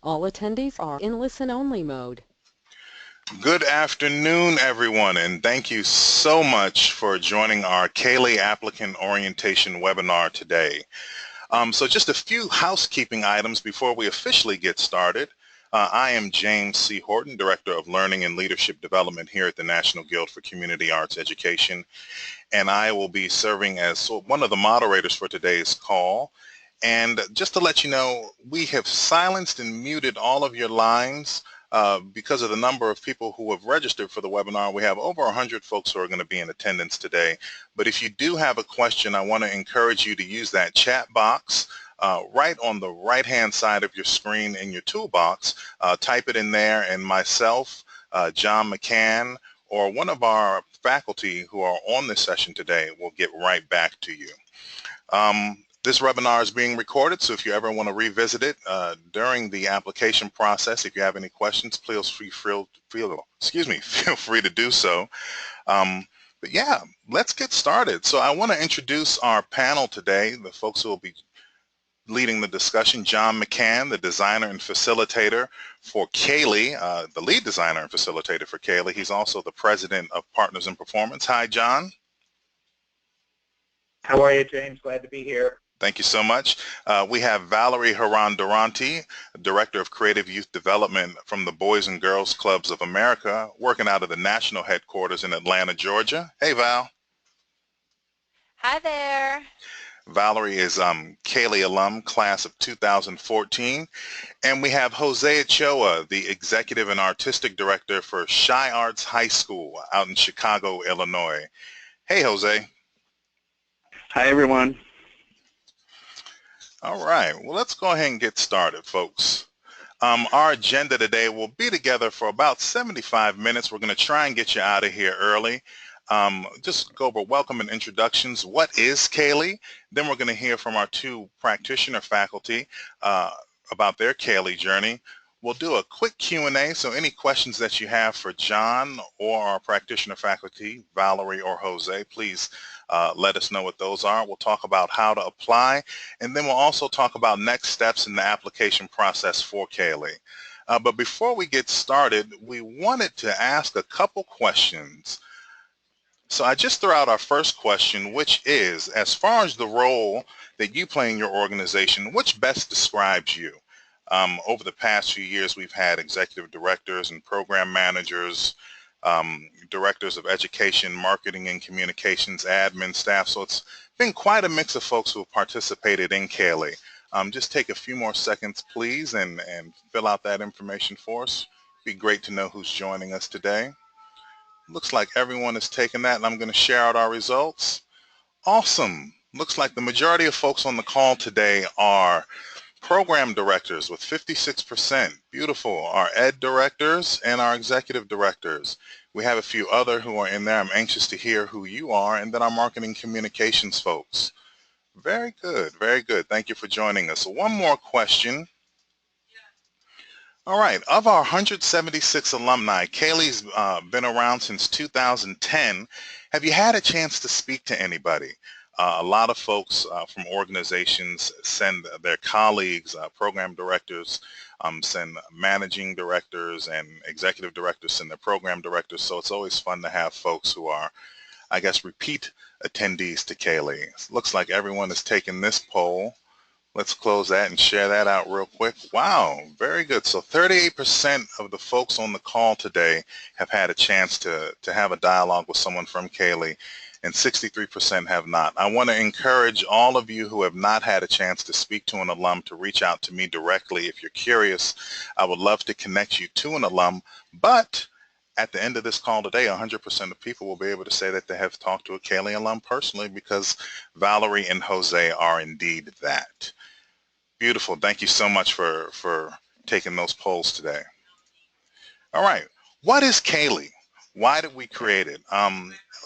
All attendees are in listen-only mode. Good afternoon, everyone, and thank you so much for joining our CAELI Applicant Orientation Webinar today. So just a few housekeeping items before we officially get started. I am James C. Horton, Director of Learning and Leadership Development here at the National Guild for Community Arts Education, and I will be serving as one of the moderators for today's call. And just to let you know, we have silenced and muted all of your lines because of the number of people who have registered for the webinar. We have over 100 folks who are going to be in attendance today. But if you do have a question, I want to encourage you to use that chat box right on the right-hand side of your screen in your toolbox. Type it in there, and myself, John McCann, or one of our faculty who are on this session today will get right back to you. This webinar is being recorded, so if you ever want to revisit it during the application process, if you have any questions, please feel free to do so. But yeah, let's get started. So I want to introduce our panel today, the folks who will be leading the discussion. John McCann, the designer and facilitator for CAELI, the lead designer and facilitator for CAELI. He's also the president of Partners in Performance. Hi, John. How are you, James? Glad to be here. Thank you so much. We have Valerie Duranti, Director of Creative Youth Development from the Boys and Girls Clubs of America, working out of the national headquarters in Atlanta, Georgia. Hey, Val. Hi there. Valerie is CAELI alum, class of 2014. And we have Jose Ochoa, the Executive and Artistic Director for Shy Arts High School out in Chicago, Illinois. Hey, Jose. Hi, everyone. All right, well, let's go ahead and get started, folks. Our agenda today will be together for about 75 minutes. We're going to try and get you out of here early. Just go over welcome and introductions. What is CAELI? Then we're going to hear from our two practitioner faculty about their CAELI journey. We'll do a quick Q&A, so any questions that you have for John or our practitioner faculty, Valerie or Jose, please let us know what those are. We'll talk about how to apply, and then we'll also talk about next steps in the application process for CAELI. But before we get started, we wanted to ask a couple questions. So I just threw out our first question, which is, as far as the role that you play in your organization, which best describes you? Over the past few years, we've had executive directors and program managers, directors of education, marketing and communications, admin staff. So it's been quite a mix of folks who have participated in CAELI. Just take a few more seconds, please, and fill out that information for us. It'd be great to know who's joining us today. Looks like everyone has taken that, and I'm going to share out our results. Awesome. Looks like the majority of folks on the call today are program directors with 56%. Beautiful. Our ed directors and our executive directors. We have a few other who are in there. I'm anxious to hear who you are, and then our marketing communications folks. Very good. Very good. Thank you for joining us. So one more question. All right. Of our 176 alumni, CAELI's been around since 2010. Have you had a chance to speak to anybody? A lot of folks from organizations send their colleagues, program directors, send managing directors, and executive directors send their program directors. So it's always fun to have folks who are, I guess, repeat attendees to CAELI. Looks like everyone has taken this poll. Let's close that and share that out real quick. Wow, very good. So 38% of the folks on the call today have had a chance to have a dialogue with someone from CAELI, and 63% have not. I want to encourage all of you who have not had a chance to speak to an alum to reach out to me directly. If you're curious, I would love to connect you to an alum, but at the end of this call today, 100% of people will be able to say that they have talked to a CAELI alum personally, because Valerie and Jose are indeed that. Beautiful. Thank you so much for taking those polls today. All right. What is CAELI? Why did we create it?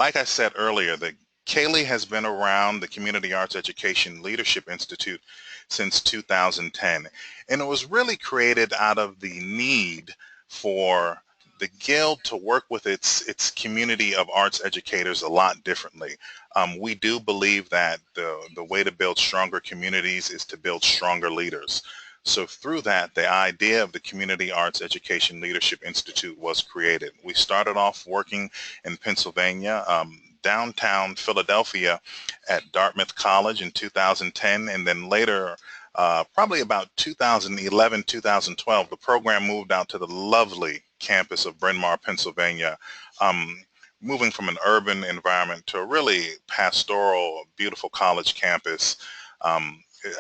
Like I said earlier, the CAELI has been around, the Community Arts Education Leadership Institute, since 2010. And it was really created out of the need for the Guild to work with its community of arts educators a lot differently. We do believe that the way to build stronger communities is to build stronger leaders. So through that, the idea of the Community Arts Education Leadership Institute was created. We started off working in Pennsylvania, downtown Philadelphia at Dartmouth College in 2010, and then later, probably about 2011, 2012, the program moved out to the lovely campus of Bryn Mawr, Pennsylvania, moving from an urban environment to a really pastoral, beautiful college campus.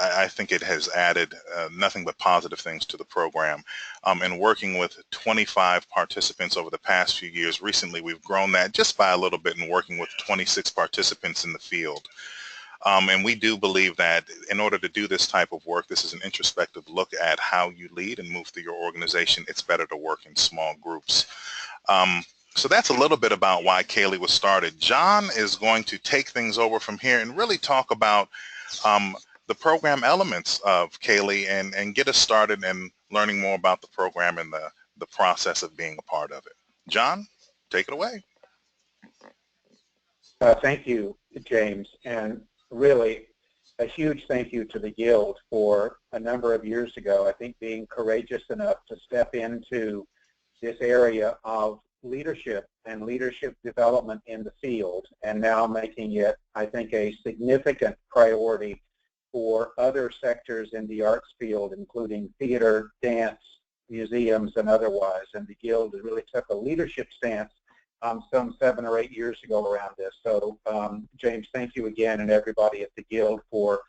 I think it has added nothing but positive things to the program. And working with 25 participants over the past few years, recently we've grown that just by a little bit and working with 26 participants in the field. And we do believe that in order to do this type of work, this is an introspective look at how you lead and move through your organization. It's better to work in small groups. So that's a little bit about why CAELI was started. John is going to take things over from here and really talk about the program elements of CAELI and get us started in learning more about the program and the process of being a part of it. John, take it away. Thank you, James, and really a huge thank you to the Guild for a number of years ago, I think, being courageous enough to step into this area of leadership and leadership development in the field, and now making it, I think, a significant priority for other sectors in the arts field, including theater, dance, museums, and otherwise. And the Guild really took a leadership stance some 7 or 8 years ago around this. So, James, thank you again, and everybody at the Guild for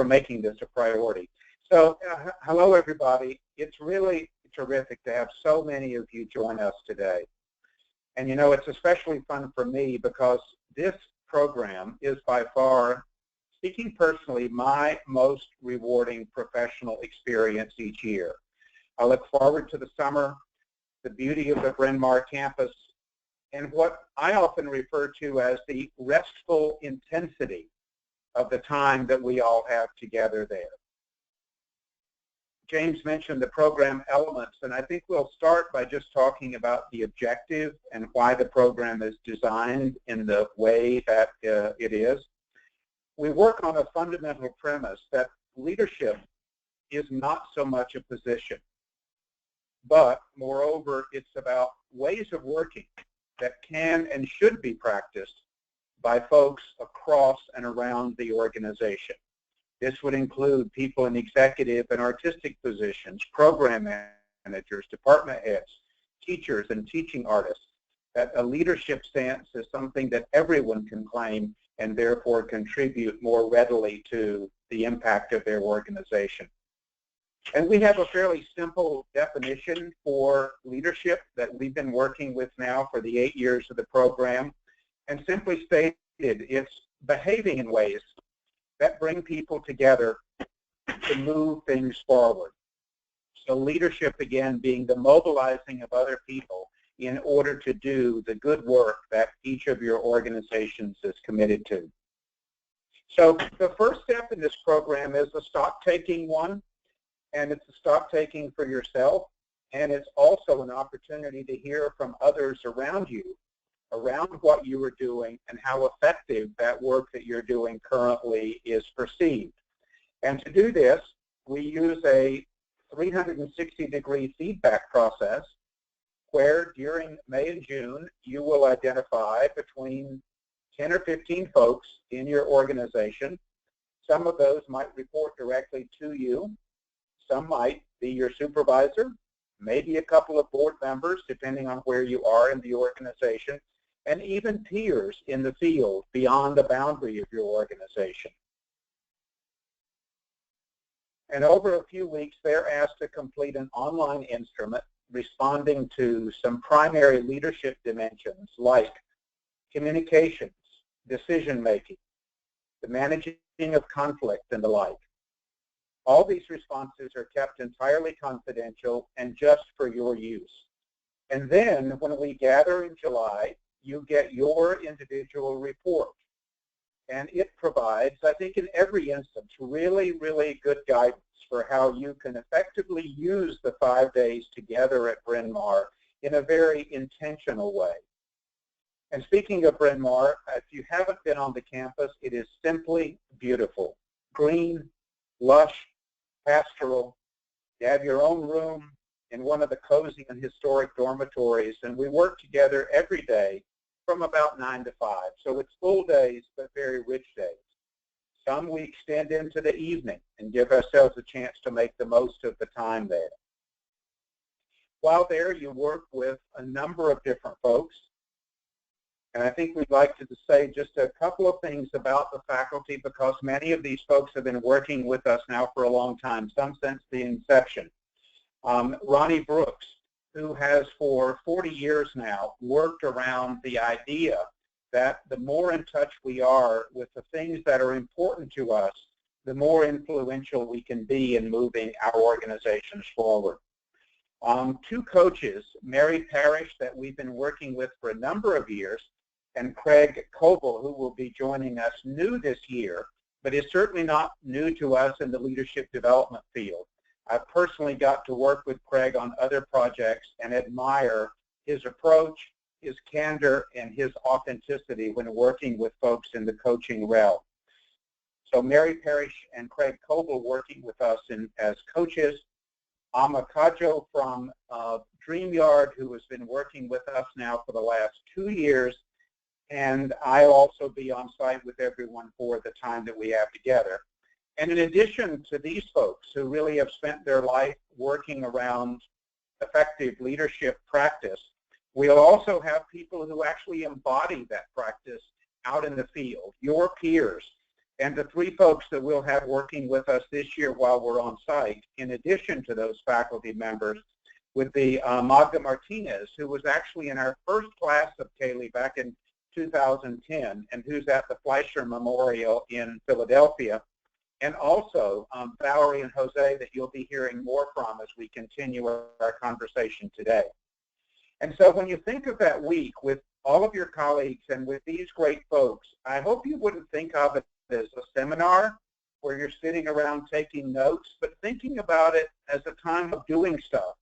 making this a priority. So, hello, everybody. It's really terrific to have so many of you join us today. And, you know, it's especially fun for me because this program is by far, speaking personally, my most rewarding professional experience each year. I look forward to the summer, the beauty of the Bryn Mawr campus, and what I often refer to as the restful intensity of the time that we all have together there. James mentioned the program elements, and I think we'll start by just talking about the objective and why the program is designed in the way that it is. We work on a fundamental premise that leadership is not so much a position, but moreover, it's about ways of working that can and should be practiced by folks across and around the organization. This would include people in executive and artistic positions, program managers, department heads, teachers, and teaching artists. That a leadership stance is something that everyone can claim and therefore contribute more readily to the impact of their organization. And we have a fairly simple definition for leadership that we've been working with now for the 8 years of the program. And simply stated, it's behaving in ways that bring people together to move things forward. So leadership, again, being the mobilizing of other people in order to do the good work that each of your organizations is committed to. So the first step in this program is a stock-taking one, and it's a stock-taking for yourself, and it's also an opportunity to hear from others around you, around what you are doing and how effective that work that you're doing currently is perceived. And to do this, we use a 360-degree feedback process where during May and June, you will identify between 10 or 15 folks in your organization. Some of those might report directly to you. Some might be your supervisor, maybe a couple of board members, depending on where you are in the organization, and even peers in the field beyond the boundary of your organization. And over a few weeks, they're asked to complete an online instrument responding to some primary leadership dimensions like communications, decision-making, the managing of conflict, and the like. All these responses are kept entirely confidential and just for your use. And then when we gather in July, you get your individual report. And it provides, I think in every instance, really, really good guidance for how you can effectively use the 5 days together at Bryn Mawr in a very intentional way. And speaking of Bryn Mawr, if you haven't been on the campus, it is simply beautiful. Green, lush, pastoral, You have your own room in one of the cozy and historic dormitories, and we work together every day from about 9 to 5. So it's full days, but very rich days. Some we extend into the evening and give ourselves a chance to make the most of the time there. While there, you work with a number of different folks. And I think we'd like to say just a couple of things about the faculty, because many of these folks have been working with us now for a long time, some since the inception. Ronnie Brooks, who has for 40 years now worked around the idea that the more in touch we are with the things that are important to us, the more influential we can be in moving our organizations forward. Two coaches, Mary Parrish, that we've been working with for a number of years, and Craig Coble, who will be joining us new this year, but is certainly not new to us in the leadership development field. I've personally got to work with Craig on other projects and admire his approach, his candor, and his authenticity when working with folks in the coaching realm. So Mary Parrish and Craig Coble working with us as coaches. Amakajo from DreamYard, who has been working with us now for the last 2 years, and I'll also be on site with everyone for the time that we have together. And in addition to these folks who really have spent their life working around effective leadership practice, we'll also have people who actually embody that practice out in the field, your peers. And the 3 folks that we'll have working with us this year while we're on site, in addition to those faculty members, would be Magda Martinez, who was actually in our first class of CAELI back in 2010, and who's at the Fleischer Memorial in Philadelphia, and also Valerie and Jose, that you'll be hearing more from as we continue our conversation today. And so when you think of that week with all of your colleagues and with these great folks, I hope you wouldn't think of it as a seminar where you're sitting around taking notes, but thinking about it as a time of doing stuff,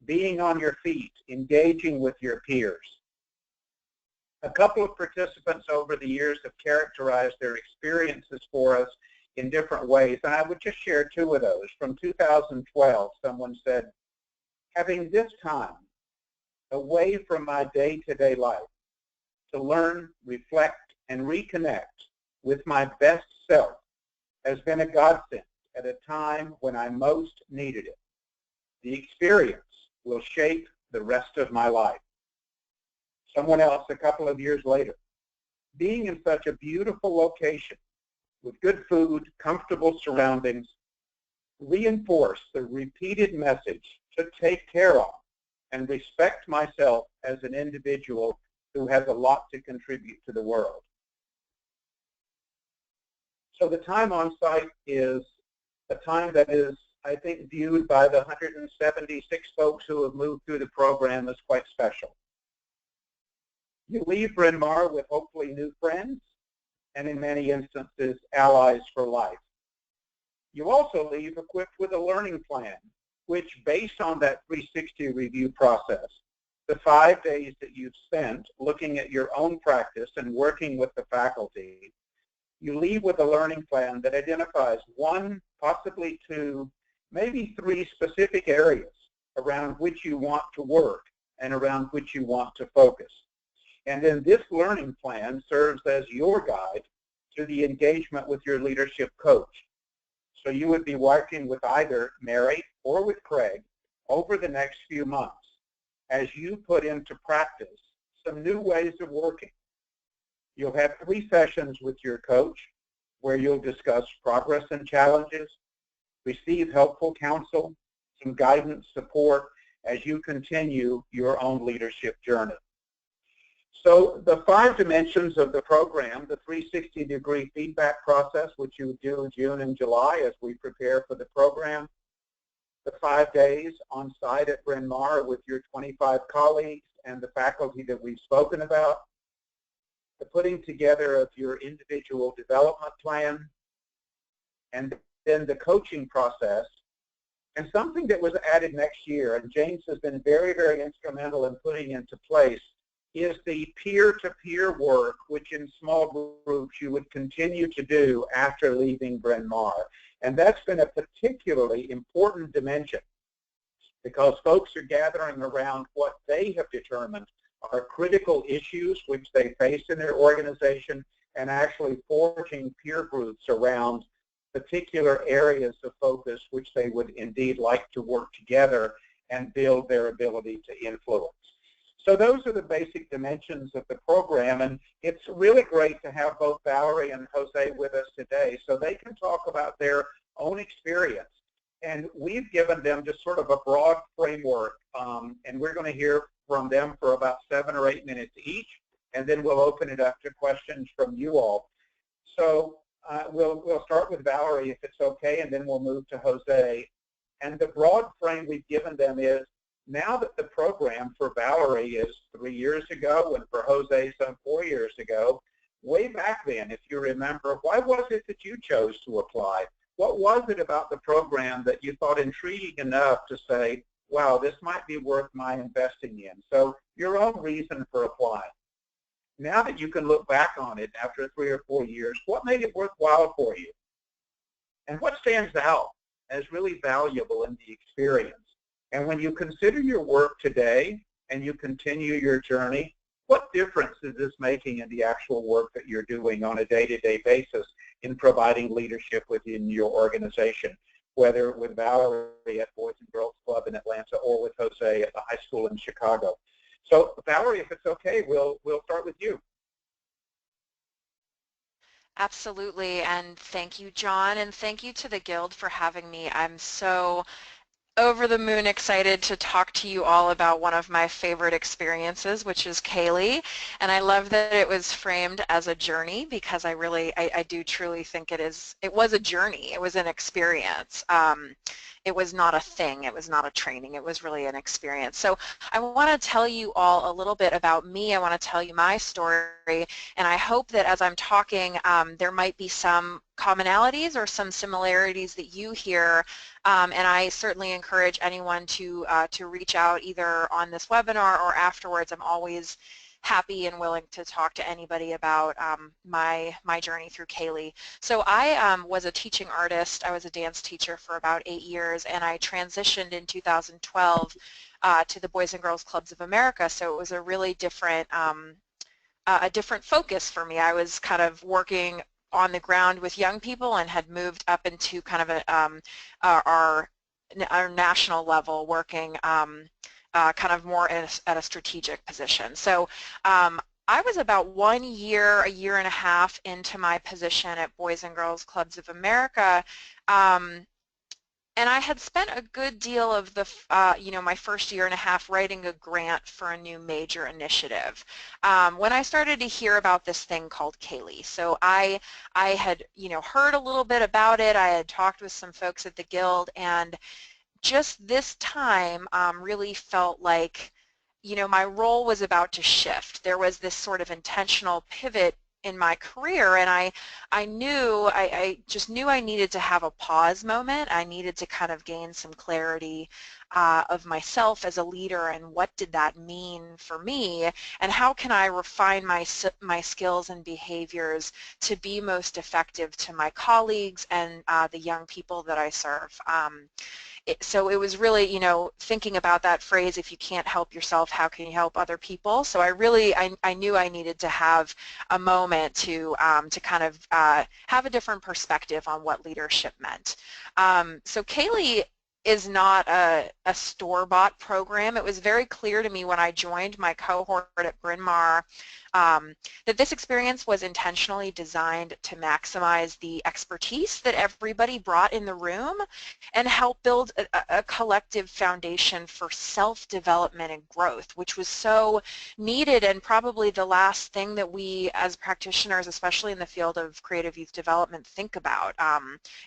being on your feet, engaging with your peers. A couple of participants over the years have characterized their experiences for us in different ways, and I would just share 2 of those. From 2012, someone said, having this time away from my day-to-day life to learn, reflect, and reconnect with my best self has been a godsend at a time when I most needed it. The experience will shape the rest of my life. Someone else a couple of years later, being in such a beautiful location with good food, comfortable surroundings, reinforced the repeated message to take care of and respect myself as an individual who has a lot to contribute to the world. So the time on site is a time that is, I think, viewed by the 176 folks who have moved through the program as quite special. You leave Bryn Mawr with hopefully new friends, and in many instances, allies for life. You also leave equipped with a learning plan, which, based on that 360 review process, the 5 days that you've spent looking at your own practice and working with the faculty, you leave with a learning plan that identifies 1, possibly 2, maybe 3 specific areas around which you want to work and around which you want to focus. And then this learning plan serves as your guide to the engagement with your leadership coach. So you would be working with either Mary or with Craig over the next few months as you put into practice some new ways of working. You'll have 3 sessions with your coach where you'll discuss progress and challenges, receive helpful counsel, some guidance, support as you continue your own leadership journey. So the 5 dimensions of the program, the 360-degree feedback process, which you do in June and July as we prepare for the program, the 5 days on site at Bryn Mawr with your 25 colleagues and the faculty that we've spoken about, the putting together of your individual development plan, and then the coaching process, and something that was added next year, and James has been very, very instrumental in putting into place, is the peer-to-peer work, which in small groups you would continue to do after leaving Bryn Mawr. And that's been a particularly important dimension because folks are gathering around what they have determined are critical issues which they face in their organization and actually forging peer groups around particular areas of focus which they would indeed like to work together and build their ability to influence. So those are the basic dimensions of the program, and it's really great to have both Valerie and Jose with us today so they can talk about their own experience. And we've given them just sort of a broad framework, and we're going to hear from them for about 7 or 8 minutes each, and then we'll open it up to questions from you all. So we'll start with Valerie if it's okay, and then we'll move to Jose. And the broad frame we've given them is, now that the program for Valerie is 3 years ago and for Jose some 4 years ago, way back then, if you remember, why was it that you chose to apply? What was it about the program that you thought intriguing enough to say, wow, this might be worth my investing in? So your own reason for applying. Now that you can look back on it after 3 or 4 years, what made it worthwhile for you? And what stands out as really valuable in the experience? And when you consider your work today and you continue your journey, what difference is this making in the actual work that you're doing on a day-to-day basis in providing leadership within your organization, whether with Valerie at Boys and Girls Club in Atlanta or with Jose at the high school in Chicago? So Valerie, if it's okay, we'll start with you. Absolutely, and thank you, John, and thank you to the Guild for having me. I'm so over the moon excited to talk to you all about one of my favorite experiences, which is CAELI, and I love that it was framed as a journey because I do truly think it was a journey. It was an experience. It was not a thing. It was not a training. It was really an experience. So I want to tell you all a little bit about me. I want to tell you my story, and I hope that as I'm talking, there might be some commonalities or some similarities that you hear, and I certainly encourage anyone to reach out either on this webinar or afterwards. I'm always happy and willing to talk to anybody about my journey through CAELI. So I was a teaching artist. I was a dance teacher for about 8 years, and I transitioned in 2012 to the Boys and Girls Clubs of America. So it was a really different focus for me. I was kind of working on the ground with young people and had moved up into kind of our national level, working kind of more at a strategic position. So I was about a year and a half into my position at Boys and Girls Clubs of America, and I had spent a good deal of the, my first year and a half writing a grant for a new major initiative when I started to hear about this thing called CAELI. So I had, heard a little bit about it. I had talked with some folks at the Guild, and just this time really felt like, my role was about to shift. There was this sort of intentional pivot in my career, and I just knew I needed to have a pause moment. I needed to kind of gain some clarity of myself as a leader, and what did that mean for me, and how can I refine my skills and behaviors to be most effective to my colleagues and the young people that I serve. So it was really, thinking about that phrase, if you can't help yourself, how can you help other people? So I knew I needed to have a moment to kind of have a different perspective on what leadership meant. So CAELI is not a store-bought program. It was very clear to me when I joined my cohort at Bryn Mawr that this experience was intentionally designed to maximize the expertise that everybody brought in the room and help build a collective foundation for self-development and growth, which was so needed, and probably the last thing that we as practitioners, especially in the field of creative youth development, think about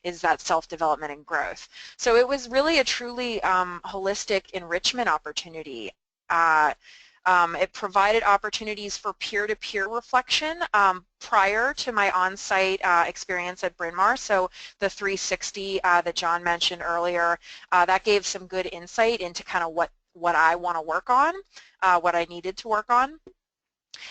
is that self-development and growth. So it was really a truly holistic enrichment opportunity. It provided opportunities for peer-to-peer reflection prior to my on-site experience at Bryn Mawr. So the 360 that John mentioned earlier, that gave some good insight into kind of what I want to work on, what I needed to work on.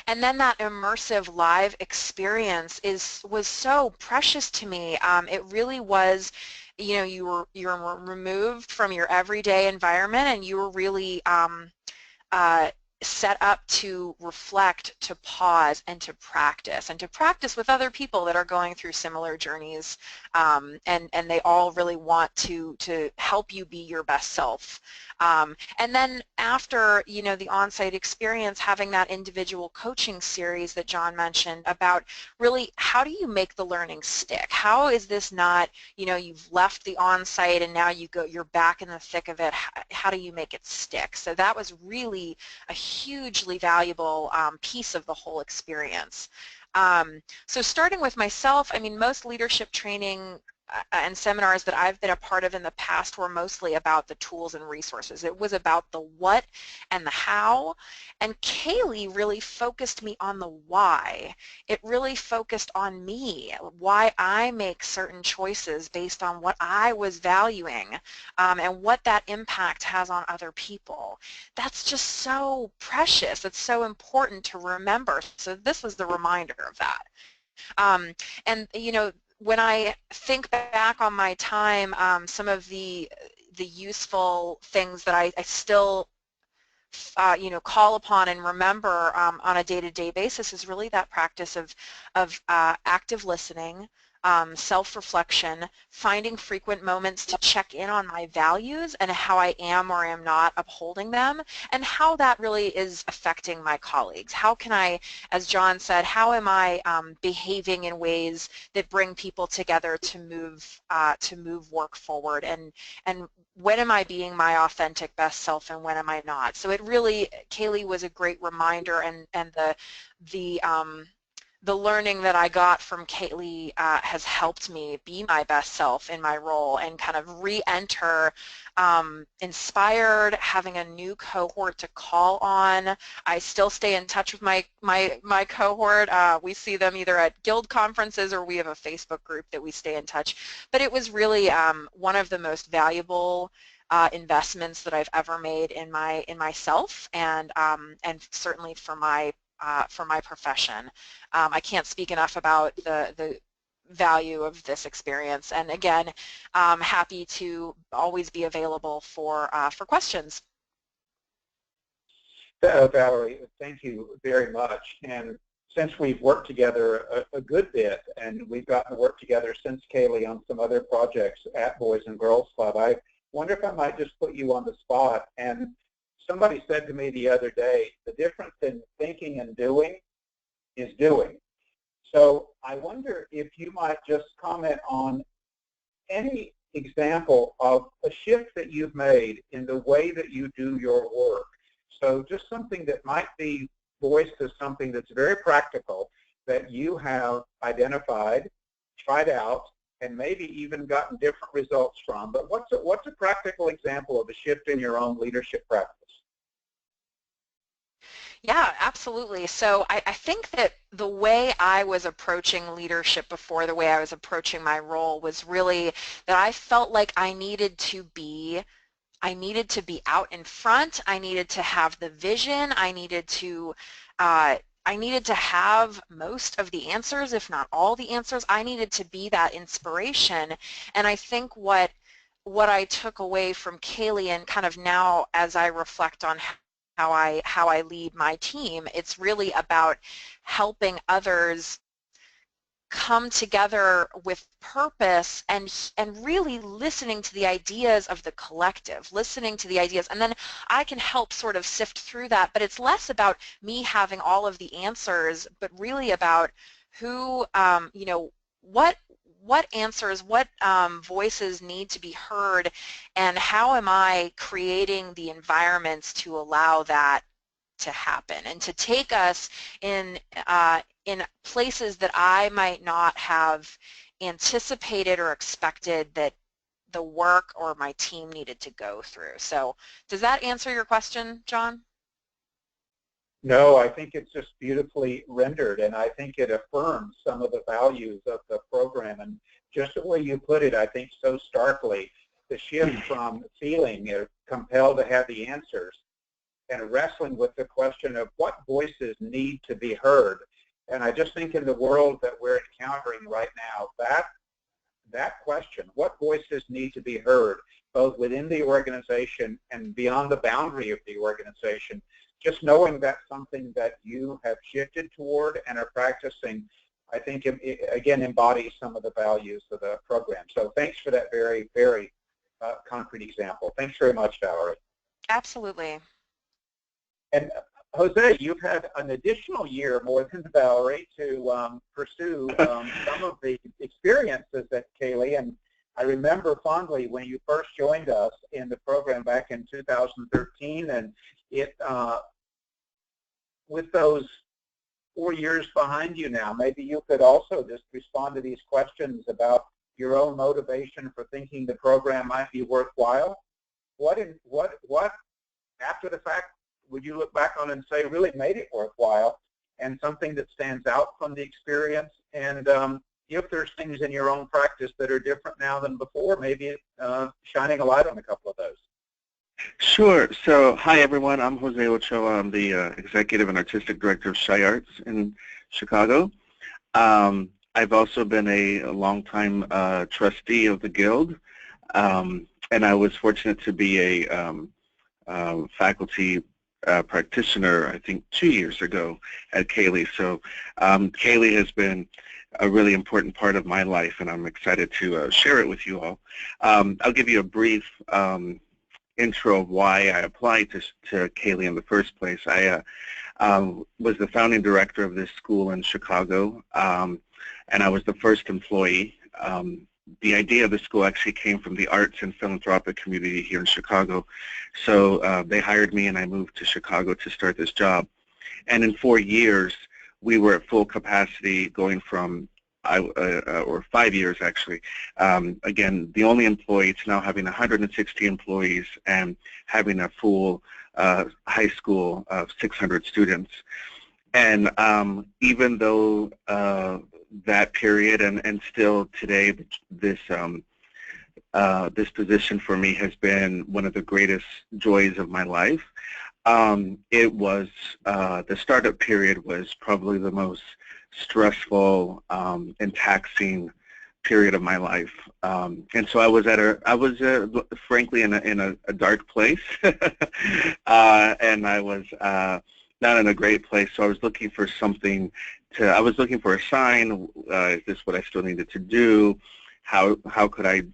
And then that immersive live experience was so precious to me. It really was, you know, you were removed from your everyday environment, and you were really uh, set up to reflect, to pause, and to practice with other people that are going through similar journeys, and they all really want to help you be your best self. And then after, you know, the on-site experience, having that individual coaching series that John mentioned about really how do you make the learning stick? How is this not, you know, you've left the on-site and now you're back in the thick of it. How do you make it stick? So that was really a hugely valuable piece of the whole experience. So starting with myself, I mean, most leadership training and seminars that I've been a part of in the past were mostly about the tools and resources. It was about the what and the how, and CAELI really focused me on the why. It really focused on me, why I make certain choices based on what I was valuing, and what that impact has on other people. That's just so precious. It's so important to remember. So this was the reminder of that. And you know, when I think back on my time, some of the useful things that I still you know, call upon and remember on a day-to-day basis is really that practice of active listening, self-reflection, finding frequent moments to check in on my values and how I am or am not upholding them, and how that really is affecting my colleagues. How can I, as John said, how am I behaving in ways that bring people together to move work forward, and when am I being my authentic best self and when am I not? So it really, CAELI was a great reminder, and the learning that I got from CAELI has helped me be my best self in my role and kind of re-enter inspired, having a new cohort to call on. I still stay in touch with my cohort. We see them either at guild conferences or we have a Facebook group that we stay in touch. But it was really one of the most valuable investments that I've ever made in myself, and certainly for my profession. I can't speak enough about the value of this experience, and again, happy to always be available for questions. Valerie, thank you very much. And since we've worked together a good bit, and we've gotten to work together since CAELI on some other projects at Boys and Girls Club, I wonder if I might just put you on the spot. And somebody said to me the other day, the difference in thinking and doing is doing. So I wonder if you might just comment on any example of a shift that you've made in the way that you do your work. So just something that might be voiced as something that's very practical that you have identified, tried out, and maybe even gotten different results from. But what's a practical example of a shift in your own leadership practice? Yeah, absolutely. So I think that the way I was approaching leadership before, the way I was approaching my role, was really that I felt like I needed to be out in front. I needed to have the vision. I needed to have most of the answers, if not all the answers. I needed to be that inspiration. And I think what I took away from CAELI, and kind of now as I reflect on how I lead my team, it's really about helping others come together with purpose and really listening to the ideas of the collective, listening to the ideas, and then I can help sort of sift through that. But it's less about me having all of the answers, but really about who, you know, what answers, what voices need to be heard, and how am I creating the environments to allow that to happen, and to take us in places that I might not have anticipated or expected that the work or my team needed to go through. So does that answer your question, John? No, I think it's just beautifully rendered, and I think it affirms some of the values of the program. And just the way you put it, I think so starkly, the shift from feeling compelled to have the answers and wrestling with the question of what voices need to be heard. And I just think in the world that we're encountering right now, that question, what voices need to be heard, both within the organization and beyond the boundary of the organization, just knowing that's something that you have shifted toward and are practicing, I think, it, again, embodies some of the values of the program. So thanks for that very, very concrete example. Thanks very much, Valerie. Absolutely. And Jose, you've had an additional year more than Valerie to pursue some of the experiences at CAELI. And I remember fondly when you first joined us in the program back in 2013, and it with those 4 years behind you now, maybe you could also just respond to these questions about your own motivation for thinking the program might be worthwhile. What after the fact would you look back on and say really made it worthwhile, and something that stands out from the experience? And if there's things in your own practice that are different now than before, maybe shining a light on a couple of those. Sure. So, hi everyone. I'm Jose Ochoa. I'm the Executive and Artistic Director of Shy Arts in Chicago. I've also been a longtime trustee of the Guild, and I was fortunate to be a faculty practitioner, I think 2 years ago at CAELI. So CAELI has been a really important part of my life, and I'm excited to share it with you all. I'll give you a brief intro of why I applied to CAELI in the first place. I was the founding director of this school in Chicago, and I was the first employee. The idea of the school actually came from the arts and philanthropic community here in Chicago. So they hired me and I moved to Chicago to start this job. And in 4 years, we were at full capacity going from, or 5 years actually, again, the only employee to now having 160 employees and having a full high school of 600 students. And even though that period and still today, this position for me has been one of the greatest joys of my life. It was, the startup period was probably the most stressful and taxing period of my life. And so I was frankly in a dark place, and I was not in a great place. So I was looking for something I was looking for a sign. Is this what I still needed to do? How could I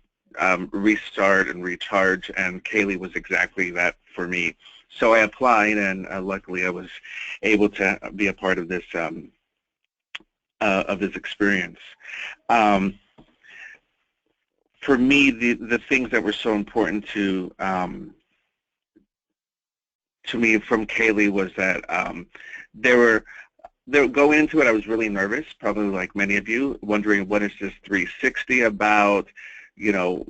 restart and recharge? And CAELI was exactly that for me. So I applied, and luckily I was able to be a part of this experience. For me, the things that were so important to me from CAELI was that going into it, I was really nervous, probably like many of you, wondering what is this 360 about? You know,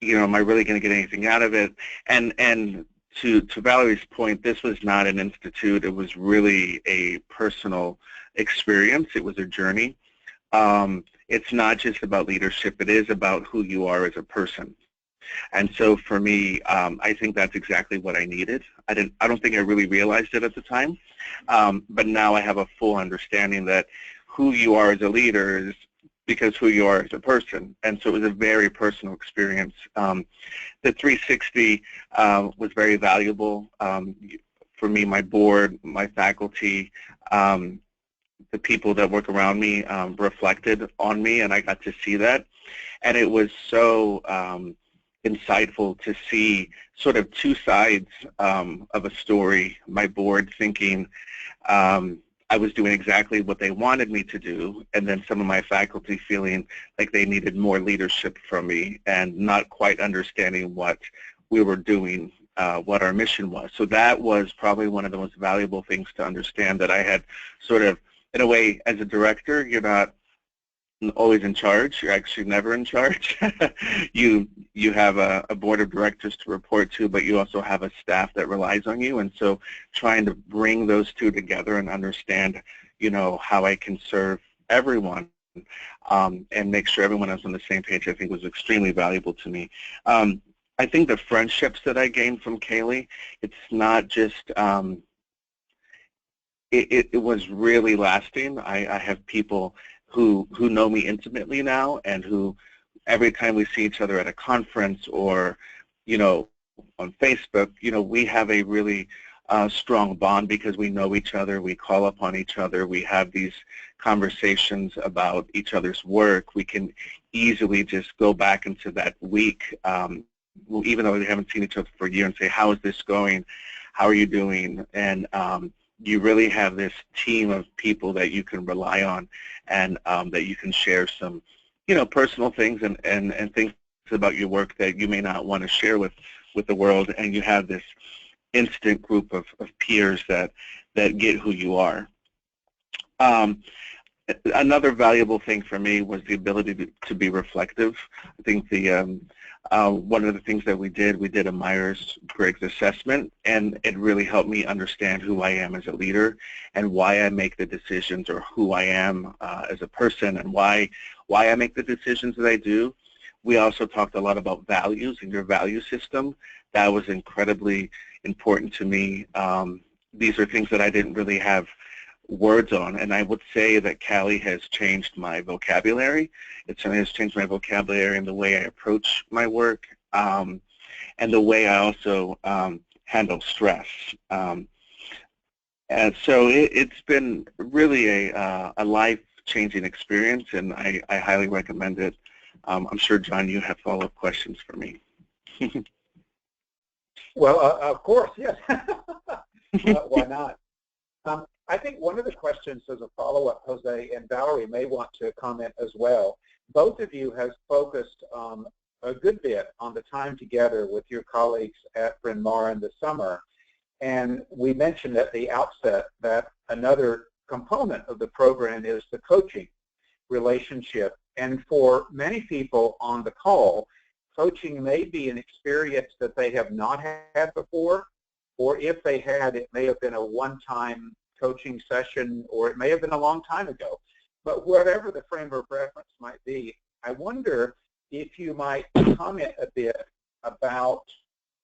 am I really going to get anything out of it? And to Valerie's point, this was not an institute. It was really a personal experience. It was a journey. It's not just about leadership. It is about who you are as a person. And so for me, I think that's exactly what I needed. I don't think I really realized it at the time, but now I have a full understanding that who you are as a leader is because who you are as a person. And so it was a very personal experience. The 360 was very valuable for me, my board, my faculty, the people that work around me reflected on me, and I got to see that. And it was so insightful to see sort of two sides of a story. My board thinking I was doing exactly what they wanted me to do, and then some of my faculty feeling like they needed more leadership from me and not quite understanding what we were doing, what our mission was. So that was probably one of the most valuable things to understand, that I had sort of, in a way, as a director, you're not always in charge. You're actually never in charge. You have a board of directors to report to, but you also have a staff that relies on you. And so trying to bring those two together and understand, you know, how I can serve everyone and make sure everyone is on the same page, I think was extremely valuable to me. I think the friendships that I gained from CAELI, it's not just, it was really lasting. I have people who know me intimately now, and who every time we see each other at a conference or, on Facebook, we have a really strong bond because we know each other, we call upon each other, we have these conversations about each other's work. We can easily just go back into that week, even though we haven't seen each other for a year, and say, how is this going? How are you doing? And you really have this team of people that you can rely on, and that you can share some, personal things and things about your work that you may not want to share with the world, and you have this instant group of peers that get who you are. Another valuable thing for me was the ability to be reflective. I think the one of the things that we did a Myers-Briggs assessment, and it really helped me understand who I am as a leader and why I make the decisions, or who I am as a person, and why I make the decisions that I do. We also talked a lot about values and your value system. That was incredibly important to me. These are things that I didn't really have words on, and I would say that CAELI has changed my vocabulary. It certainly has changed my vocabulary and the way I approach my work, and the way I also handle stress. And so it's been really a life-changing experience, and I highly recommend it. I'm sure, John, you have follow-up questions for me. Well, of course, yes. Why not? I think one of the questions as a follow-up, Jose, and Valerie may want to comment as well. Both of you have focused a good bit on the time together with your colleagues at Bryn Mawr in the summer. And we mentioned at the outset that another component of the program is the coaching relationship. And for many people on the call, coaching may be an experience that they have not had before, or if they had, it may have been a one-time coaching session, or it may have been a long time ago. But whatever the frame of reference might be, I wonder if you might comment a bit about,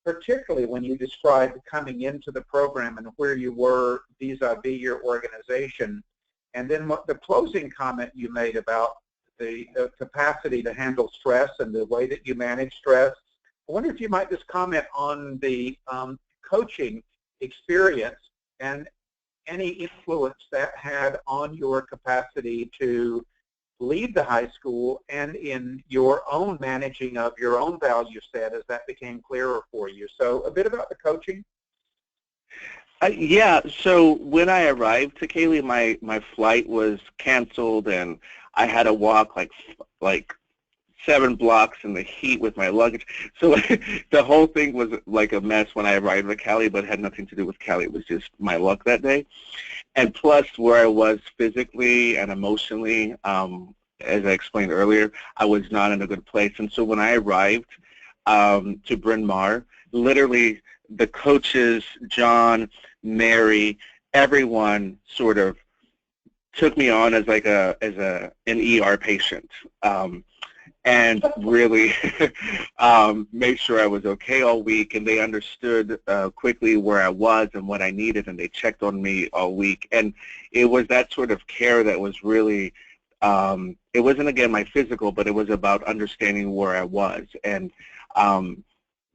particularly when you described coming into the program and where you were vis-a-vis your organization, and then what the closing comment you made about the capacity to handle stress and the way that you manage stress. I wonder if you might just comment on the coaching experience and any influence that had on your capacity to lead the high school and in your own managing of your own value set as that became clearer for you. So a bit about the coaching. Yeah, so when I arrived to CAELI, my flight was canceled, and I had to walk like 7 blocks in the heat with my luggage. So the whole thing was like a mess when I arrived at CAELI, but it had nothing to do with CAELI. It was just my luck that day. And plus, where I was physically and emotionally, as I explained earlier, I was not in a good place. And so when I arrived to Bryn Mawr, literally the coaches, John, Mary, everyone sort of took me on as like an ER patient, and really made sure I was okay all week, and they understood quickly where I was and what I needed, and they checked on me all week. And it was that sort of care that was really, it wasn't, again, my physical, but it was about understanding where I was. And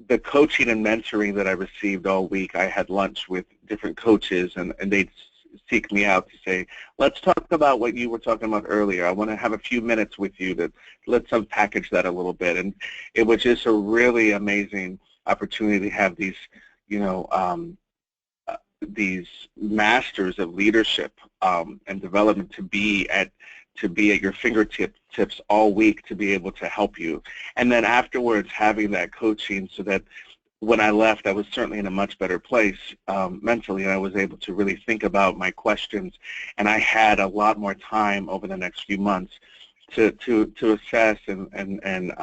the coaching and mentoring that I received all week, I had lunch with different coaches, and they'd seek me out to say, let's talk about what you were talking about earlier. I want to have a few minutes with you to let's unpackage that a little bit. And it was just a really amazing opportunity to have these, these masters of leadership and development to be at your fingertips all week to be able to help you. And then afterwards having that coaching so that when I left, I was certainly in a much better place mentally, and I was able to really think about my questions. And I had a lot more time over the next few months to assess and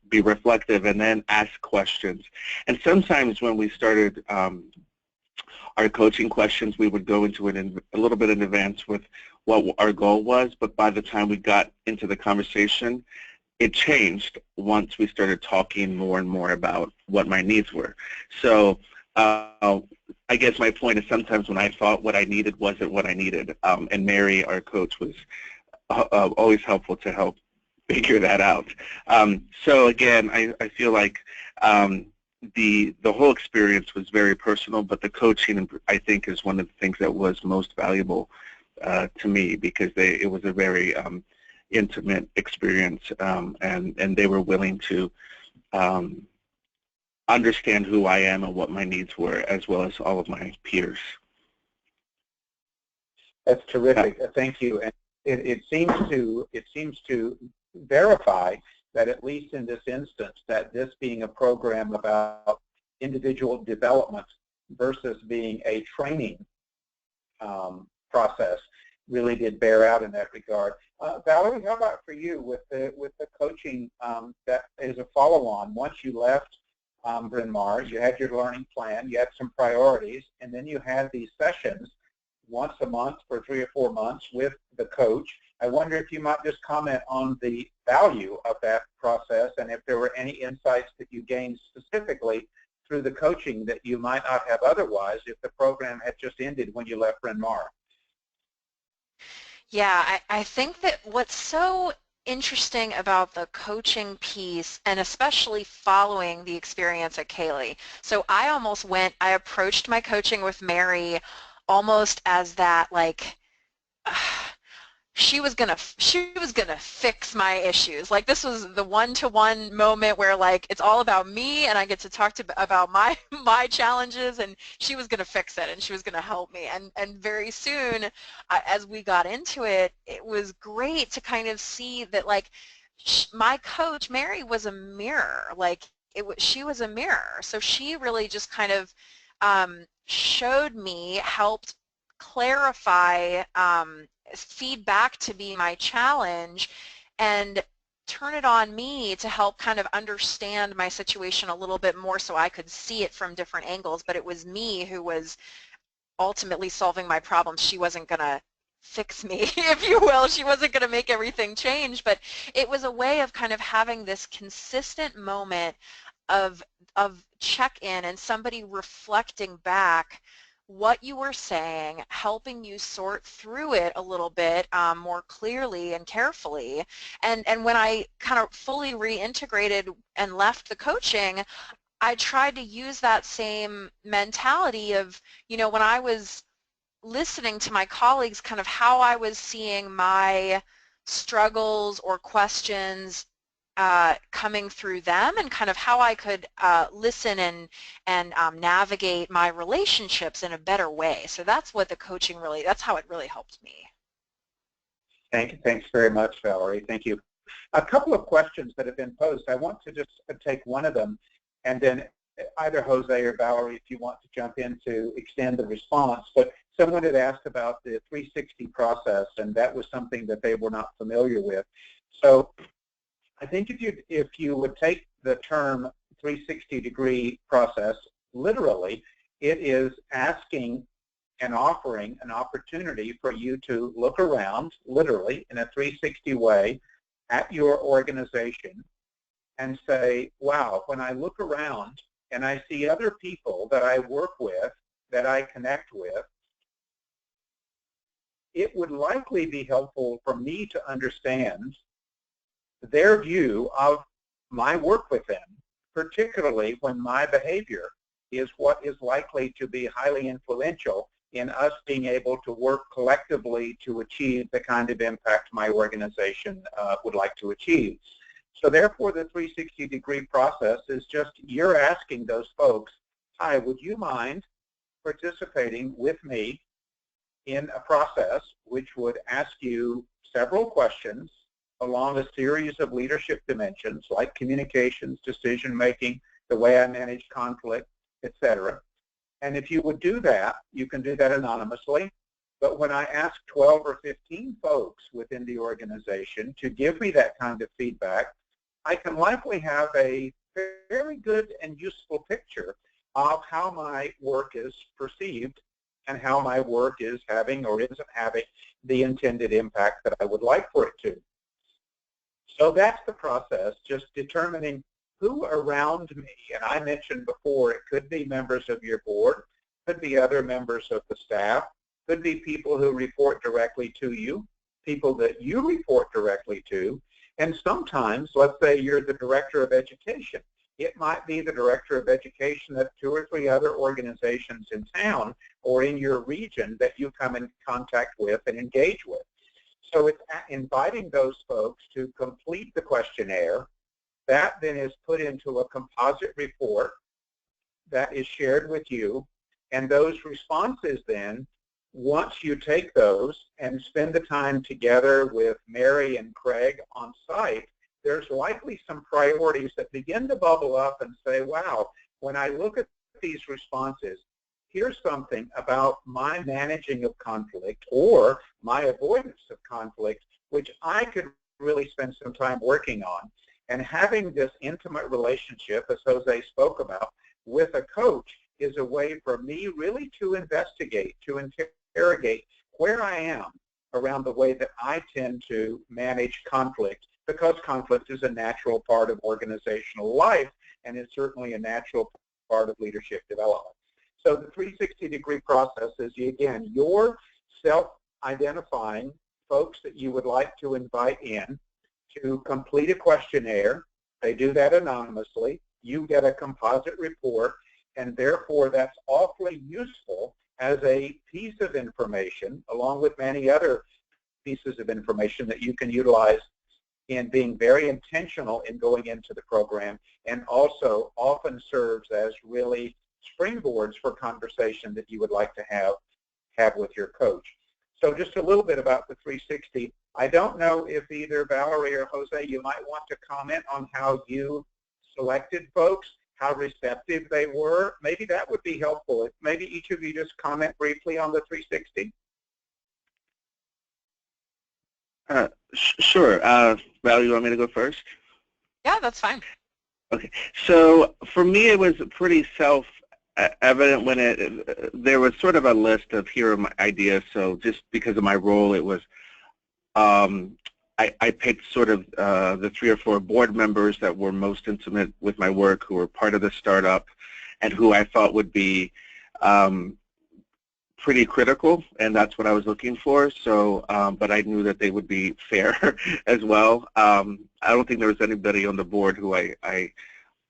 be reflective, and then ask questions. And sometimes when we started our coaching questions, we would go into it a little bit in advance with what our goal was, but by the time we got into the conversation, it changed once we started talking more and more about what my needs were. So I guess my point is sometimes when I thought what I needed wasn't what I needed, and Mary, our coach, was always helpful to help figure that out. So again, I feel like the whole experience was very personal, but the coaching, I think, is one of the things that was most valuable to me, because it was a very intimate experience, and they were willing to understand who I am and what my needs were, as well as all of my peers. That's terrific. Thank you. And it seems to verify that, at least in this instance, that this being a program about individual development versus being a training process really did bear out in that regard. Valerie, how about for you with the coaching that is a follow-on? Once you left Bryn Mawr, you had your learning plan, you had some priorities, and then you had these sessions once a month for 3 or 4 months with the coach. I wonder if you might just comment on the value of that process, and if there were any insights that you gained specifically through the coaching that you might not have otherwise if the program had just ended when you left Bryn Mawr. Yeah, I think that what's so interesting about the coaching piece, and especially following the experience at CAELI. So I approached my coaching with Mary almost as that, like, she was gonna fix my issues. Like, this was the one-to-one moment where, like, it's all about me and I get to talk about my challenges, and she was gonna fix it and she was gonna help me. And very soon, as we got into it, it was great to kind of see that, like, my coach Mary was a mirror. Like, she was a mirror. So she really just kind of showed me, helped clarify, feedback to be my challenge, and turn it on me to help kind of understand my situation a little bit more so I could see it from different angles. But it was me who was ultimately solving my problems. She wasn't going to fix me, if you will. She wasn't going to make everything change, but it was a way of kind of having this consistent moment of check-in and somebody reflecting back what you were saying, helping you sort through it a little bit more clearly and carefully. And when I kind of fully reintegrated and left the coaching, I tried to use that same mentality of, you know, when I was listening to my colleagues, kind of how I was seeing my struggles or questions coming through them, and kind of how I could listen and navigate my relationships in a better way. So that's what the coaching really, that's how it really helped me. Thanks very much, Valerie. Thank you. A couple of questions that have been posed. I want to just take one of them, and then either Jose or Valerie, if you want to jump in to extend the response. But someone had asked about the 360 process, and that was something that they were not familiar with. So I think if you would take the term 360-degree process literally, it is asking and offering an opportunity for you to look around, literally, in a 360 way at your organization and say, wow, when I look around and I see other people that I work with, that I connect with, it would likely be helpful for me to understand their view of my work with them, particularly when my behavior is what is likely to be highly influential in us being able to work collectively to achieve the kind of impact my organization would like to achieve. So therefore, the 360-degree process is just, you're asking those folks, hi, would you mind participating with me in a process which would ask you several questions along a series of leadership dimensions like communications, decision-making, the way I manage conflict, etc. And if you would do that, you can do that anonymously. But when I ask 12 or 15 folks within the organization to give me that kind of feedback, I can likely have a very good and useful picture of how my work is perceived and how my work is having or isn't having the intended impact that I would like for it to. So that's the process, just determining who around me, and I mentioned before, it could be members of your board, could be other members of the staff, could be people who report directly to you, people that you report directly to, and sometimes, let's say you're the director of education. It might be the director of education at 2 or 3 other organizations in town or in your region that you come in contact with and engage with. So it's inviting those folks to complete the questionnaire. That then is put into a composite report that is shared with you, and those responses then, once you take those and spend the time together with Mary and Craig on site, there's likely some priorities that begin to bubble up and say, wow, when I look at these responses, here's something about my managing of conflict or my avoidance of conflict, which I could really spend some time working on. And having this intimate relationship, as Jose spoke about, with a coach is a way for me really to investigate, to interrogate where I am around the way that I tend to manage conflict, because conflict is a natural part of organizational life and is certainly a natural part of leadership development. So the 360-degree process is, again, you're self-identifying folks that you would like to invite in to complete a questionnaire. They do that anonymously. You get a composite report, and therefore that's awfully useful as a piece of information, along with many other pieces of information that you can utilize in being very intentional in going into the program, and also often serves as really springboards for conversation that you would like to have with your coach. So just a little bit about the 360. I don't know if either Valerie or Jose, you might want to comment on how you selected folks, how receptive they were. Maybe that would be helpful. If maybe each of you just comment briefly on the 360. Sure. Val, you want me to go first? Yeah, that's fine. Okay. So for me, it was pretty self-evident when there was sort of a list of here are my ideas. So just because of my role, it was I picked sort of the 3 or 4 board members that were most intimate with my work, who were part of the startup, and who I thought would be pretty critical, and that's what I was looking for. So, but I knew that they would be fair as well. I don't think there was anybody on the board who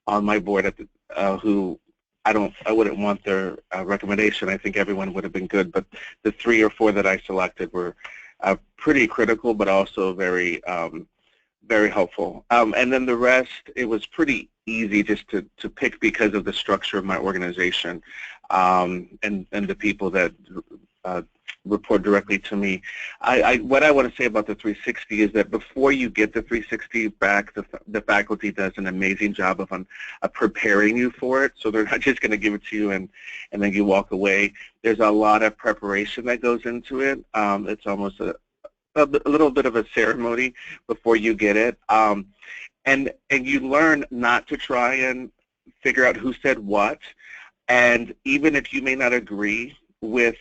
on my board at the, who I wouldn't want their recommendation. I think everyone would have been good, but the 3 or 4 that I selected were pretty critical, but also very, very helpful. And then the rest, it was pretty easy just to pick because of the structure of my organization and the people that report directly to me. What I want to say about the 360 is that before you get the 360 back, the faculty does an amazing job of preparing you for it. So they're not just going to give it to you and then you walk away. There's a lot of preparation that goes into it. It's almost a little bit of a ceremony before you get it. And you learn not to try and figure out who said what. And even if you may not agree with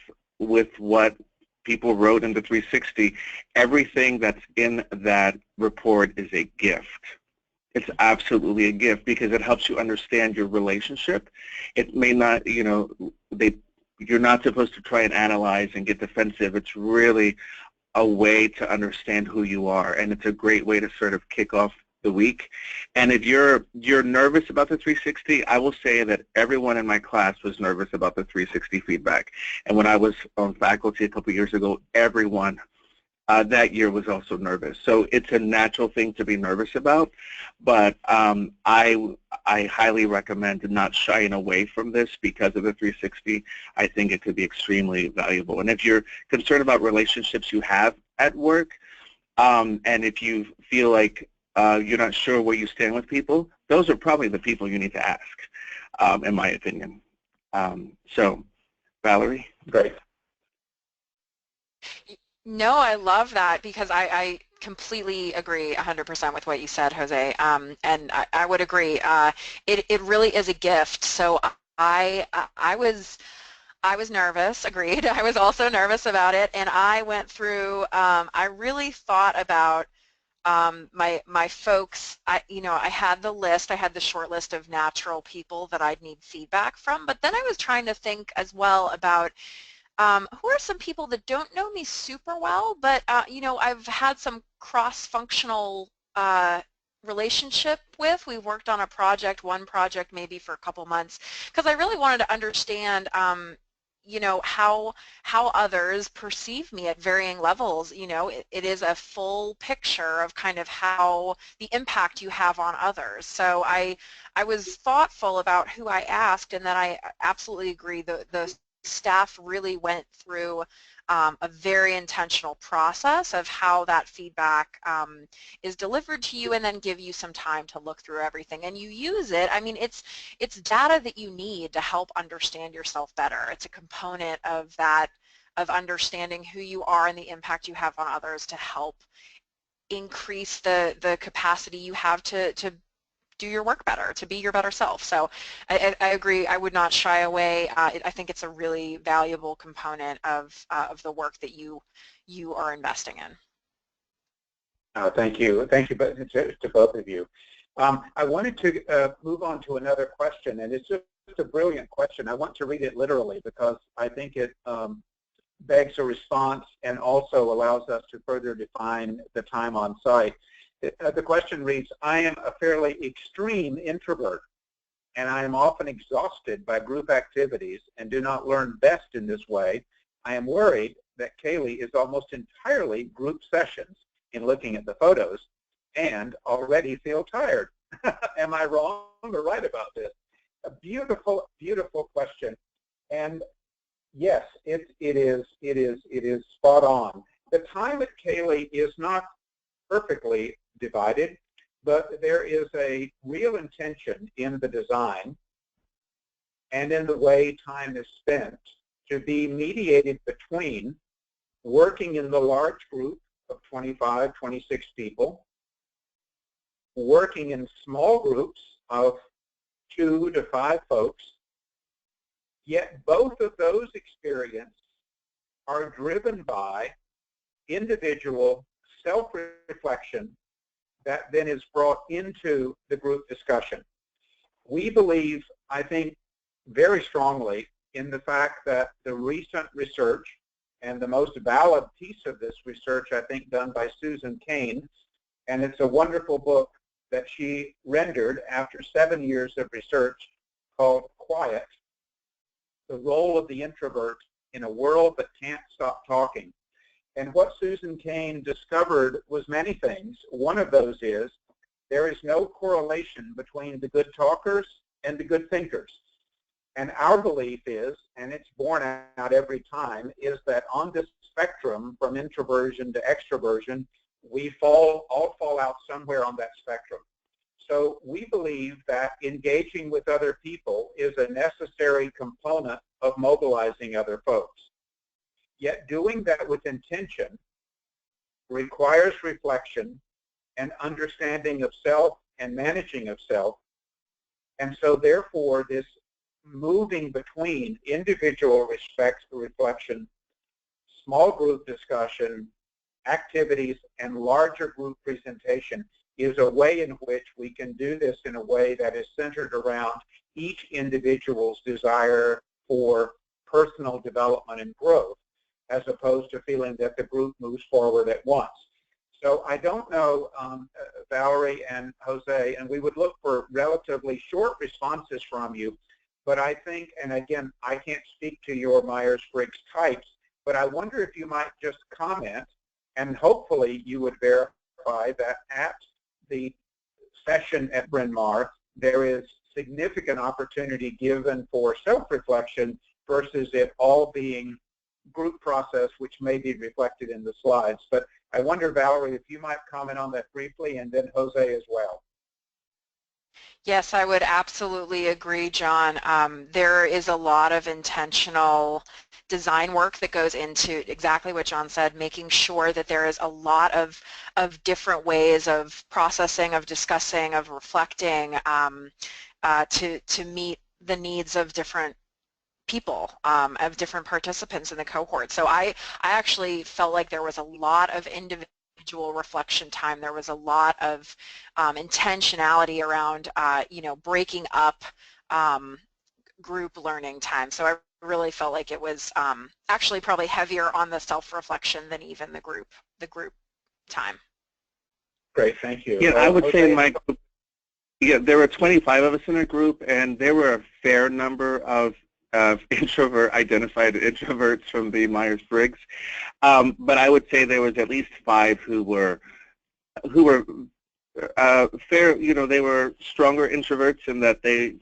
what people wrote in the 360, everything that's in that report is a gift. It's absolutely a gift because it helps you understand your relationship. It may not, you know, you're not supposed to try and analyze and get defensive. It's really a way to understand who you are, and it's a great way to sort of kick off the week. And if you're nervous about the 360, I will say that everyone in my class was nervous about the 360 feedback. And when I was on faculty a couple years ago, everyone that year was also nervous. So it's a natural thing to be nervous about, but I highly recommend not shying away from this because of the 360. I think it could be extremely valuable. And if you're concerned about relationships you have at work, and if you feel like you're not sure where you stand with people, those are probably the people you need to ask, in my opinion. So, Valerie? Great. No, I love that because I completely agree 100% with what you said, Jose, and I would agree. It really is a gift. So I was nervous, agreed. I was also nervous about it, and I went through, I really thought about my folks, I had the list, I had the short list of natural people that I'd need feedback from, but then I was trying to think as well about who are some people that don't know me super well, but I've had some cross-functional relationship with. We worked on one project maybe for a couple months, because I really wanted to understand how others perceive me at varying levels. It is a full picture of kind of how the impact you have on others. So I was thoughtful about who I asked, and then I absolutely agree the staff really went through a very intentional process of how that feedback is delivered to you, and then give you some time to look through everything. And you use it. I mean, it's data that you need to help understand yourself better. It's a component of that, of understanding who you are and the impact you have on others, to help increase the capacity you have to do your work better, to be your better self. So I agree. I would not shy away. I think it's a really valuable component of the work that you are investing in. Thank you. Thank you to both of you. I wanted to move on to another question, and it's just a brilliant question. I want to read it literally because I think it begs a response and also allows us to further define the time on site. The question reads, I am a fairly extreme introvert, and I am often exhausted by group activities and do not learn best in this way. I am worried that CAELI is almost entirely group sessions in looking at the photos and already feel tired. Am I wrong or right about this? A beautiful, beautiful question. And yes, it is spot on. The time at CAELI is not perfectly divided, but there is a real intention in the design and in the way time is spent to be mediated between working in the large group of 25, 26 people, working in small groups of 2 to 5 folks, yet both of those experiences are driven by individual self-reflection that then is brought into the group discussion. We believe, I think, very strongly in the fact that the recent research, and the most valid piece of this research, I think, done by Susan Cain, and it's a wonderful book that she rendered after 7 years of research, called Quiet: The Role of the Introvert in a World That Can't Stop Talking. And what Susan Cain discovered was many things. One of those is there is no correlation between the good talkers and the good thinkers. And our belief is, and it's borne out every time, is that on this spectrum from introversion to extroversion, we all fall out somewhere on that spectrum. So we believe that engaging with other people is a necessary component of mobilizing other folks. Yet doing that with intention requires reflection and understanding of self and managing of self. And so therefore, this moving between individual reflection, small group discussion, activities, and larger group presentation is a way in which we can do this in a way that is centered around each individual's desire for personal development and growth, as opposed to feeling that the group moves forward at once. So I don't know, Valerie and Jose, and we would look for relatively short responses from you, but I think, and again, I can't speak to your Myers-Briggs types, but I wonder if you might just comment, and hopefully you would verify that at the session at Bryn Mawr, there is significant opportunity given for self-reflection versus it all being group process, which may be reflected in the slides. But I wonder, Valerie, if you might comment on that briefly, and then Jose as well. Yes, I would absolutely agree, John. There is a lot of intentional design work that goes into exactly what John said, making sure that there is a lot of different ways of processing, of discussing, of reflecting to meet the needs of different people, of different participants in the cohort. So I actually felt like there was a lot of individual individual reflection time. There was a lot of intentionality around, you know, breaking up group learning time. So I really felt like it was actually probably heavier on the self-reflection than even the group time. Great, thank you. Yeah, I would say in my group, yeah, there were 25 of us in a group, and there were a fair number of identified introverts from the Myers-Briggs. But I would say there was at least 5 who were fair. You know, they were stronger introverts in that they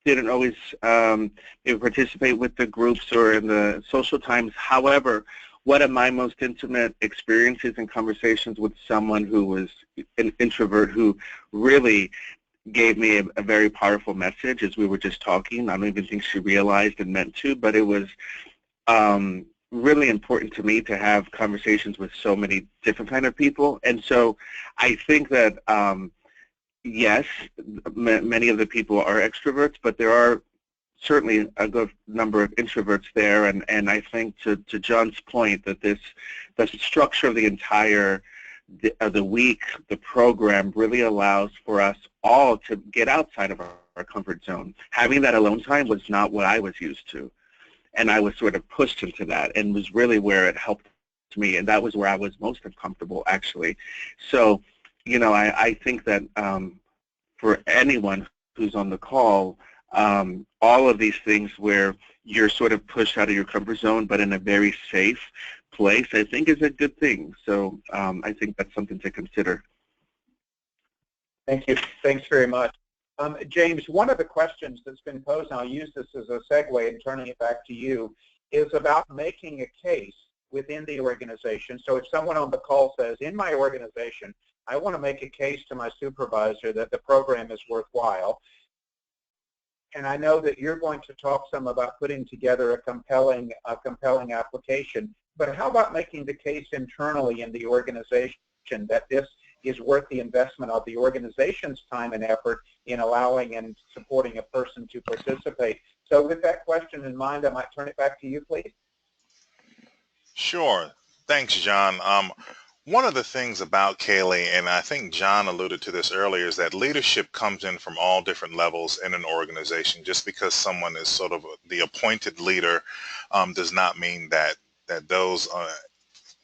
didn't always participate with the groups or in the social times. However, one of my most intimate experiences and conversations with someone who was an introvert who really gave me a very powerful message as we were just talking. I don't even think she realized and meant to, but it was really important to me to have conversations with so many different kind of people. And so I think that yes, many of the people are extroverts, but there are certainly a good number of introverts there. And I think to John's point that the structure of the entire the week, the program really allows for us all to get outside of our comfort zone. Having that alone time was not what I was used to. And I was sort of pushed into that and was really where it helped me. And that was where I was most uncomfortable, actually. So, you know, I think that for anyone who's on the call, all of these things where you're sort of pushed out of your comfort zone, but in a very safe place, I think is a good thing. So I think that's something to consider. Thank you. Thanks very much. James, one of the questions that's been posed, and I'll use this as a segue and turning it back to you, is about making a case within the organization. So if someone on the call says, in my organization, I want to make a case to my supervisor that the program is worthwhile, and I know that you're going to talk some about putting together a compelling application, but how about making the case internally in the organization that this is worth the investment of the organization's time and effort in allowing and supporting a person to participate? So with that question in mind, I might turn it back to you, please. Sure. Thanks, John. One of the things about CAELI, and I think John alluded to this earlier, is that leadership comes in from all different levels in an organization. Just because someone is sort of the appointed leader does not mean that those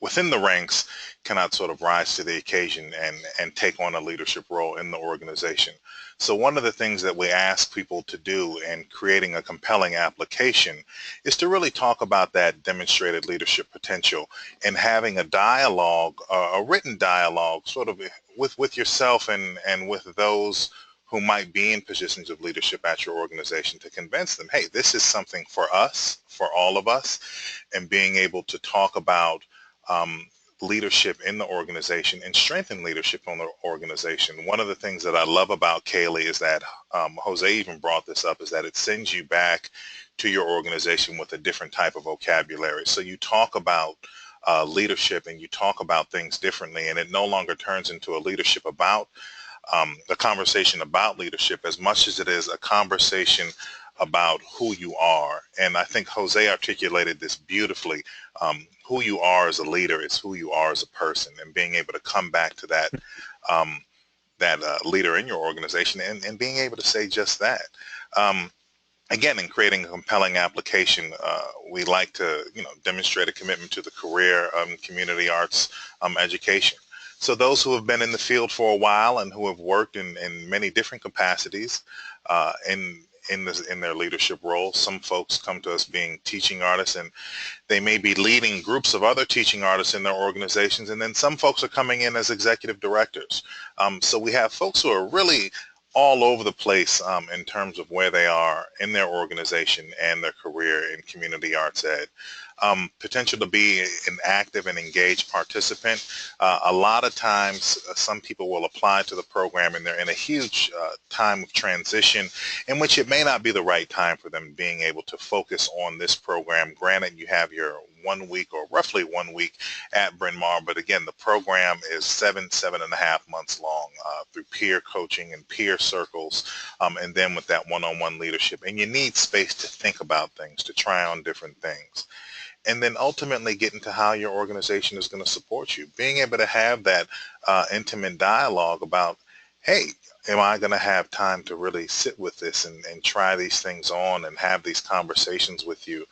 within the ranks cannot sort of rise to the occasion and take on a leadership role in the organization. So one of the things that we ask people to do in creating a compelling application is to really talk about that demonstrated leadership potential and having a dialogue, a written dialogue sort of with yourself and with those who might be in positions of leadership at your organization to convince them, hey, this is something for us, for all of us, and being able to talk about leadership in the organization and strengthen leadership on the organization. One of the things that I love about CAELI is that, Jose even brought this up, is that it sends you back to your organization with a different type of vocabulary. So you talk about leadership and you talk about things differently, and it no longer turns into a leadership about, a conversation about leadership as much as it is a conversation about who you are. And I think Jose articulated this beautifully. Who you are as a leader is who you are as a person, and being able to come back to that leader in your organization and being able to say just that. Again, in creating a compelling application, we like to demonstrate a commitment to the career community arts education. So those who have been in the field for a while and who have worked in many different capacities in their leadership roles. Some folks come to us being teaching artists, and they may be leading groups of other teaching artists in their organizations, and then some folks are coming in as executive directors. So we have folks who are really all over the place in terms of where they are in their organization and their career in community arts ed. Potential to be an active and engaged participant. A lot of times some people will apply to the program and they're in a huge time of transition in which it may not be the right time for them being able to focus on this program. Granted, you have your 1 week or roughly 1 week at Bryn Mawr, but again, the program is 7.5 months long through peer coaching and peer circles, and then with that one-on-one leadership. And you need space to think about things, to try on different things. and then ultimately get into how your organization is going to support you. Being able to have that intimate dialogue about, hey, am I going to have time to really sit with this and try these things on and have these conversations with you,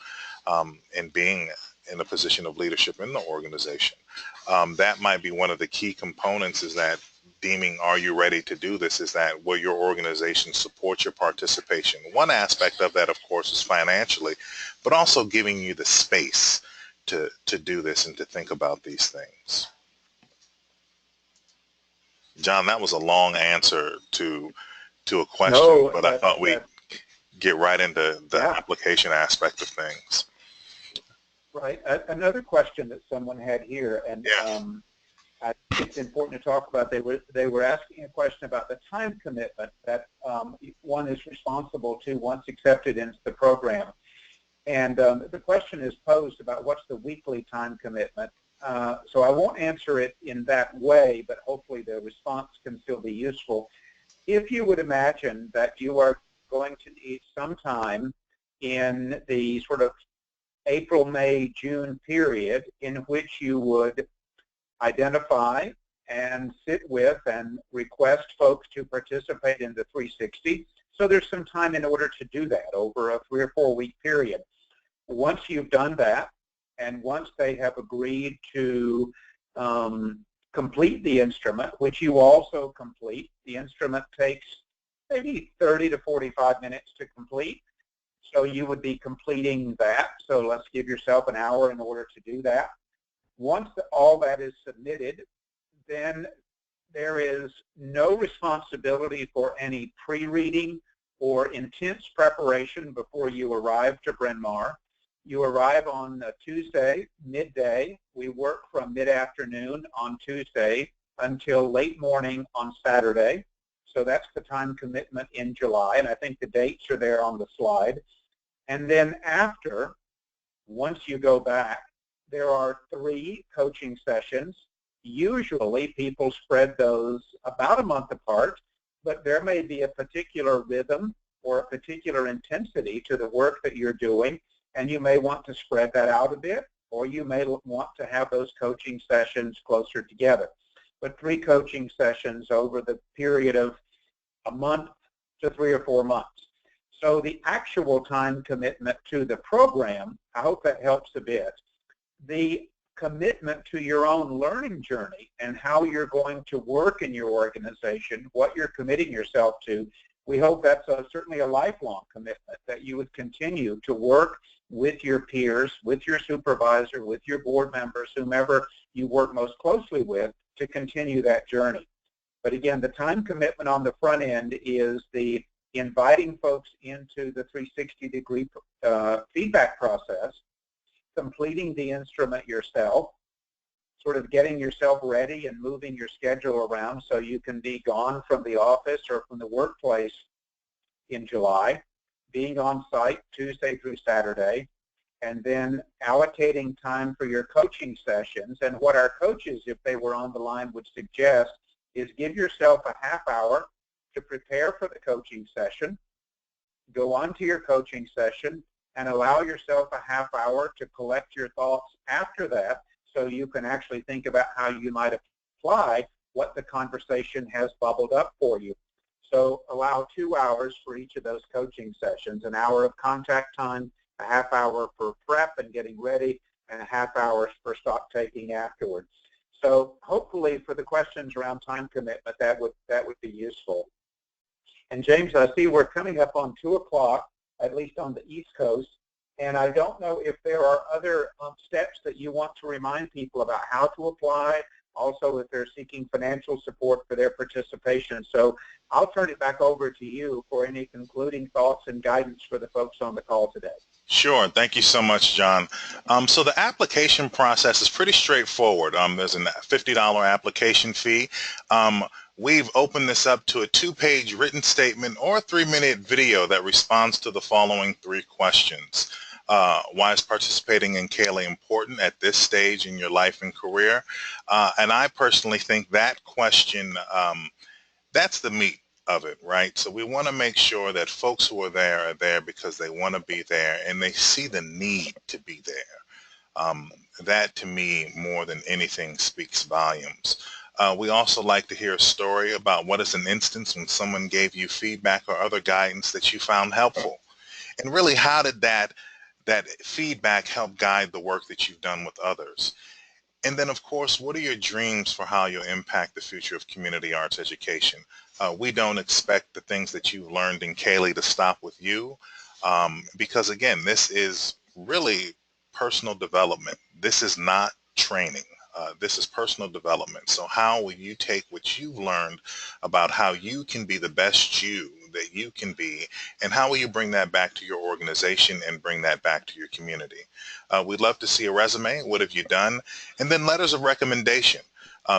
and being in a position of leadership in the organization. That might be one of the key components, is that deeming, are you ready to do this? Is that will your organization support your participation? One aspect of that, of course, is financially, but also giving you the space to do this and to think about these things. John, that was a long answer to a question, No, but I thought we'd get right into the application aspect of things. Right. Another question that someone had here, and I think it's important to talk about. They were asking a question about the time commitment that one is responsible to once accepted into the program. And the question is posed about what's the weekly time commitment. So I won't answer it in that way, but hopefully the response can still be useful. If you would imagine that you are going to need some time in the sort of April, May, June period in which you would identify and sit with and request folks to participate in the 360. So there's some time in order to do that over a 3 or 4 week period. Once you've done that, and once they have agreed to complete the instrument, which you also complete, the instrument takes maybe 30 to 45 minutes to complete. So you would be completing that. So let's give yourself an hour in order to do that. Once all that is submitted, then there is no responsibility for any pre-reading or intense preparation before you arrive to Bryn Mawr. You arrive on Tuesday, midday. We work from mid-afternoon on Tuesday until late morning on Saturday. So that's the time commitment in July, and I think the dates are there on the slide. And then after, once you go back, there are 3 coaching sessions. Usually people spread those about a month apart, but there may be a particular rhythm or a particular intensity to the work that you're doing, and you may want to spread that out a bit, or you may want to have those coaching sessions closer together. But 3 coaching sessions over the period of a month to 3 or 4 months. So the actual time commitment to the program, I hope that helps a bit. The commitment to your own learning journey and how you're going to work in your organization, what you're committing yourself to, we hope that's certainly a lifelong commitment, that you would continue to work with your peers, with your supervisor, with your board members, whomever you work most closely with, to continue that journey. But again, the time commitment on the front end is the inviting folks into the 360-degree feedback process, completing the instrument yourself, sort of getting yourself ready and moving your schedule around so you can be gone from the office or from the workplace in July, being on site Tuesday through Saturday, and then allocating time for your coaching sessions. And what our coaches, if they were on the line, would suggest is give yourself a half hour to prepare for the coaching session, go on to your coaching session, and allow yourself a half hour to collect your thoughts after that so you can actually think about how you might apply what the conversation has bubbled up for you. So allow 2 hours for each of those coaching sessions, an hour of contact time, a half hour for prep and getting ready, and a half hour for stock taking afterwards. So hopefully for the questions around time commitment, that would be useful. And James, I see we're coming up on 2 o'clock, at least on the East Coast, and I don't know if there are other steps that you want to remind people about how to apply, also if they're seeking financial support for their participation. So I'll turn it back over to you for any concluding thoughts and guidance for the folks on the call today. Sure. Thank you so much, John. So the application process is pretty straightforward. There's a $50 application fee. We've opened this up to a 2-page written statement or a 3-minute video that responds to the following 3 questions. Why is participating in CAELI important at this stage in your life and career? And I personally think that question, that's the meat of it, right? So we want to make sure that folks who are there because they want to be there and they see the need to be there. That to me, more than anything, speaks volumes. We also like to hear a story about what is an instance when someone gave you feedback or other guidance that you found helpful. And really, how did that feedback help guide the work that you've done with others? And then, of course, what are your dreams for how you'll impact the future of community arts education? We don't expect the things that you've learned in CAELI to stop with you, because, again, this is really personal development. This is not training. This is personal development. So how will you take what you've learned about how you can be the best you that you can be, and how will you bring that back to your organization and bring that back to your community? We'd love to see a resume. What have you done? And then letters of recommendation.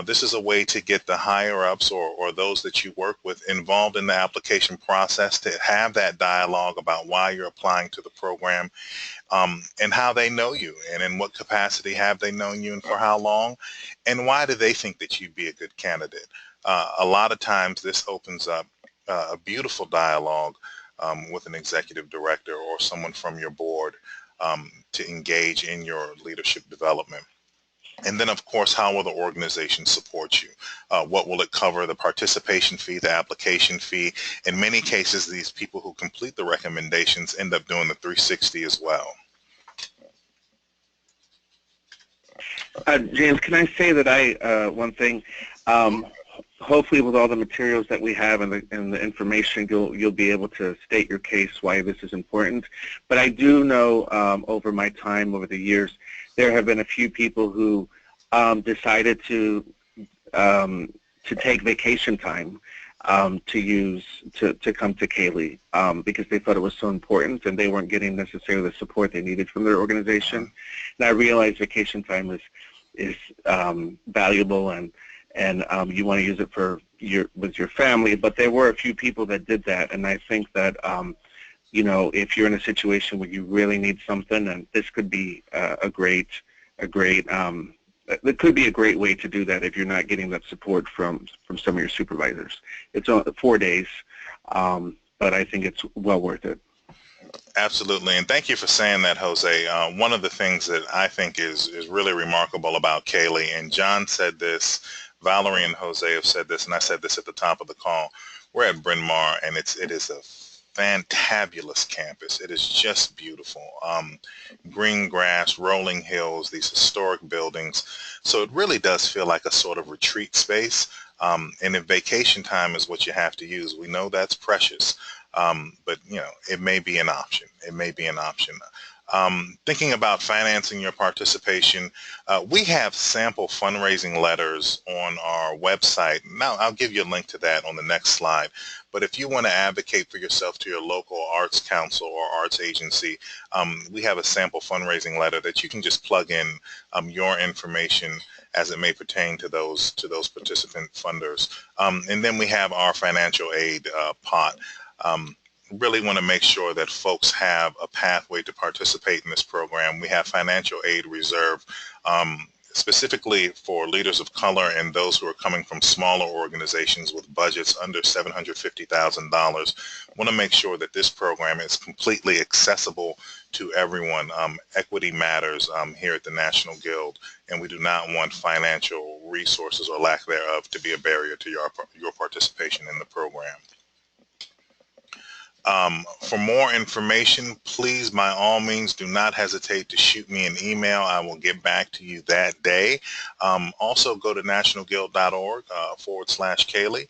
This is a way to get the higher-ups or those that you work with involved in the application process, to have that dialogue about why you're applying to the program, and how they know you, and in what capacity have they known you, and for how long, and why do they think that you'd be a good candidate. A lot of times this opens up a beautiful dialogue with an executive director or someone from your board to engage in your leadership development. And then, of course, how will the organization support you? What will it cover? The participation fee, the application fee. In many cases, these people who complete the recommendations end up doing the 360 as well. James, can I say that one thing? Hopefully, with all the materials that we have and the information, you'll be able to state your case why this is important. But I do know over my time, over the years, there have been a few people who decided to take vacation time to come to CAELI because they thought it was so important and they weren't getting necessarily the support they needed from their organization. And I realize vacation time is valuable and you want to use it with your family, but there were a few people that did that, and I think that you know, if you're in a situation where you really need something, and this could be it could be a great way to do that if you're not getting that support from some of your supervisors. It's on 4 days, but I think it's well worth it. Absolutely, and thank you for saying that, Jose. One of the things that I think is really remarkable about CAELI, and John said this, Valerie and Jose have said this, and I said this at the top of the call. We're at Bryn Mawr, and it is a fantabulous campus. It is just beautiful. Green grass, rolling hills, these historic buildings. So it really does feel like a sort of retreat space. And if vacation time is what you have to use, we know that's precious. But, you know, it may be an option. It may be an option. Thinking about financing your participation, we have sample fundraising letters on our website. Now, I'll give you a link to that on the next slide. But if you want to advocate for yourself to your local arts council or arts agency, we have a sample fundraising letter that you can just plug in your information as it may pertain to those participant funders. And then we have our financial aid pot. Really want to make sure that folks have a pathway to participate in this program. We have financial aid reserved specifically for leaders of color and those who are coming from smaller organizations with budgets under $750,000. Want to make sure that this program is completely accessible to everyone. Equity matters here at the National Guild, and we do not want financial resources or lack thereof to be a barrier to your participation in the program. For more information, please, by all means, do not hesitate to shoot me an email. I will get back to you that day. Also, go to nationalguild.org /CAELI.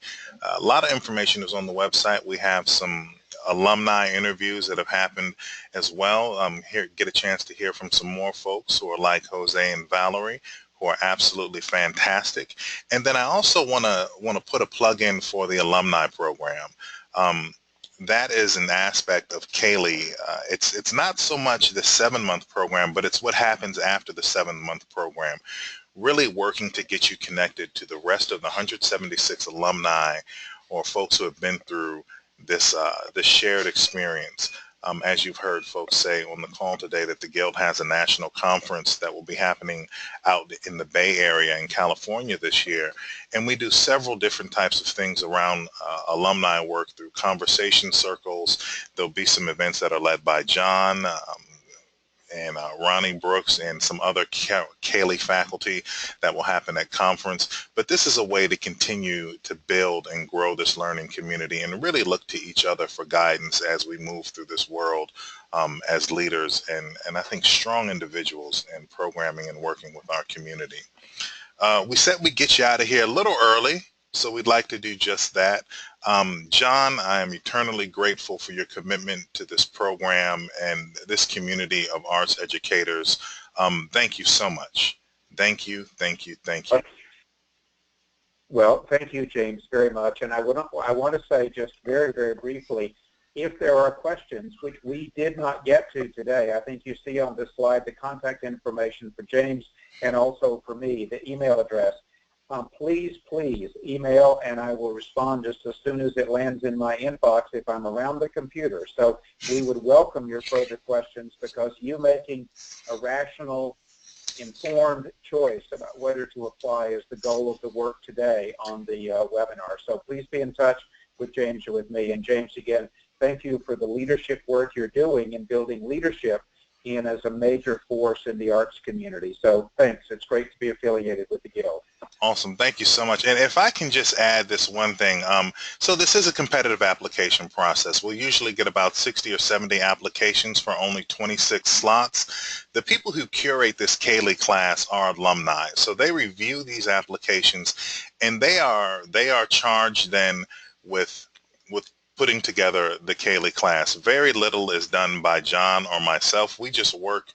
A lot of information is on the website. We have some alumni interviews that have happened as well. Get a chance to hear from some more folks who are like Jose and Valerie, who are absolutely fantastic. And then I also want to put a plug in for the alumni program. That is an aspect of CAELI. It's not so much the 7-month program, but it's what happens after the 7-month program. Really working to get you connected to the rest of the 176 alumni or folks who have been through this shared experience. As you've heard folks say on the call today, that the Guild has a national conference that will be happening out in the Bay Area in California this year. And we do several different types of things around alumni work through conversation circles. There'll be some events that are led by John. and Ronnie Brooks and some other CAELI faculty that will happen at conference. But this is a way to continue to build and grow this learning community and really look to each other for guidance as we move through this world as leaders and I think strong individuals in programming and working with our community. We said we'd get you out of here a little early, so we'd like to do just that. John, I am eternally grateful for your commitment to this program and this community of arts educators. Thank you so much. Thank you, thank you, thank you. Well, thank you, James, very much. And I want to say just very, very briefly, if there are questions which we did not get to today, I think you see on this slide the contact information for James and also for me, the email address. Please email, and I will respond just as soon as it lands in my inbox if I'm around the computer. So we would welcome your further questions, because you making a rational, informed choice about whether to apply is the goal of the work today on the webinar. So please be in touch with James or with me. And James, again, thank you for the leadership work you're doing in building leadership in as a major force in the arts community. So thanks. It's great to be affiliated with the Guild. Awesome. Thank you so much. And if I can just add this one thing. So this is a competitive application process. We'll usually get about 60 or 70 applications for only 26 slots. The people who curate this CAELI class are alumni. So they review these applications, and they are charged then with putting together the CAELI class. Very little is done by John or myself. We just work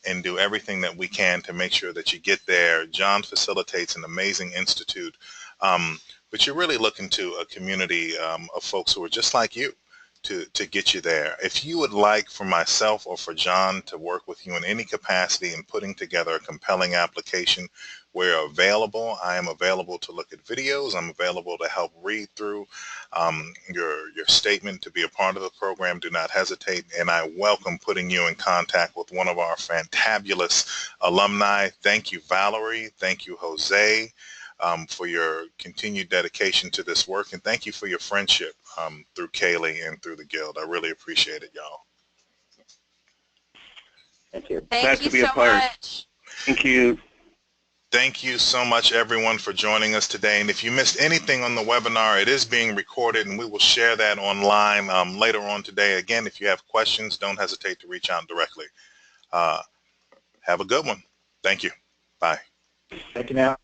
and do everything that we can to make sure that you get there. John facilitates an amazing institute, but you're really looking to a community of folks who are just like you to get you there. If you would like for myself or for John to work with you in any capacity in putting together a compelling application, we're available. I am available to look at videos. I'm available to help read through your statement to be a part of the program. Do not hesitate, and I welcome putting you in contact with one of our fantabulous alumni. Thank you, Valerie. Thank you, Jose, for your continued dedication to this work, and thank you for your friendship through CAELI and through the Guild. I really appreciate it, y'all. Thank you. Thank you so much. Thank you. Thank you so much, everyone, for joining us today. And if you missed anything on the webinar, it is being recorded, and we will share that online later on today. Again, if you have questions, don't hesitate to reach out directly. Have a good one. Thank you. Bye. Thank you now.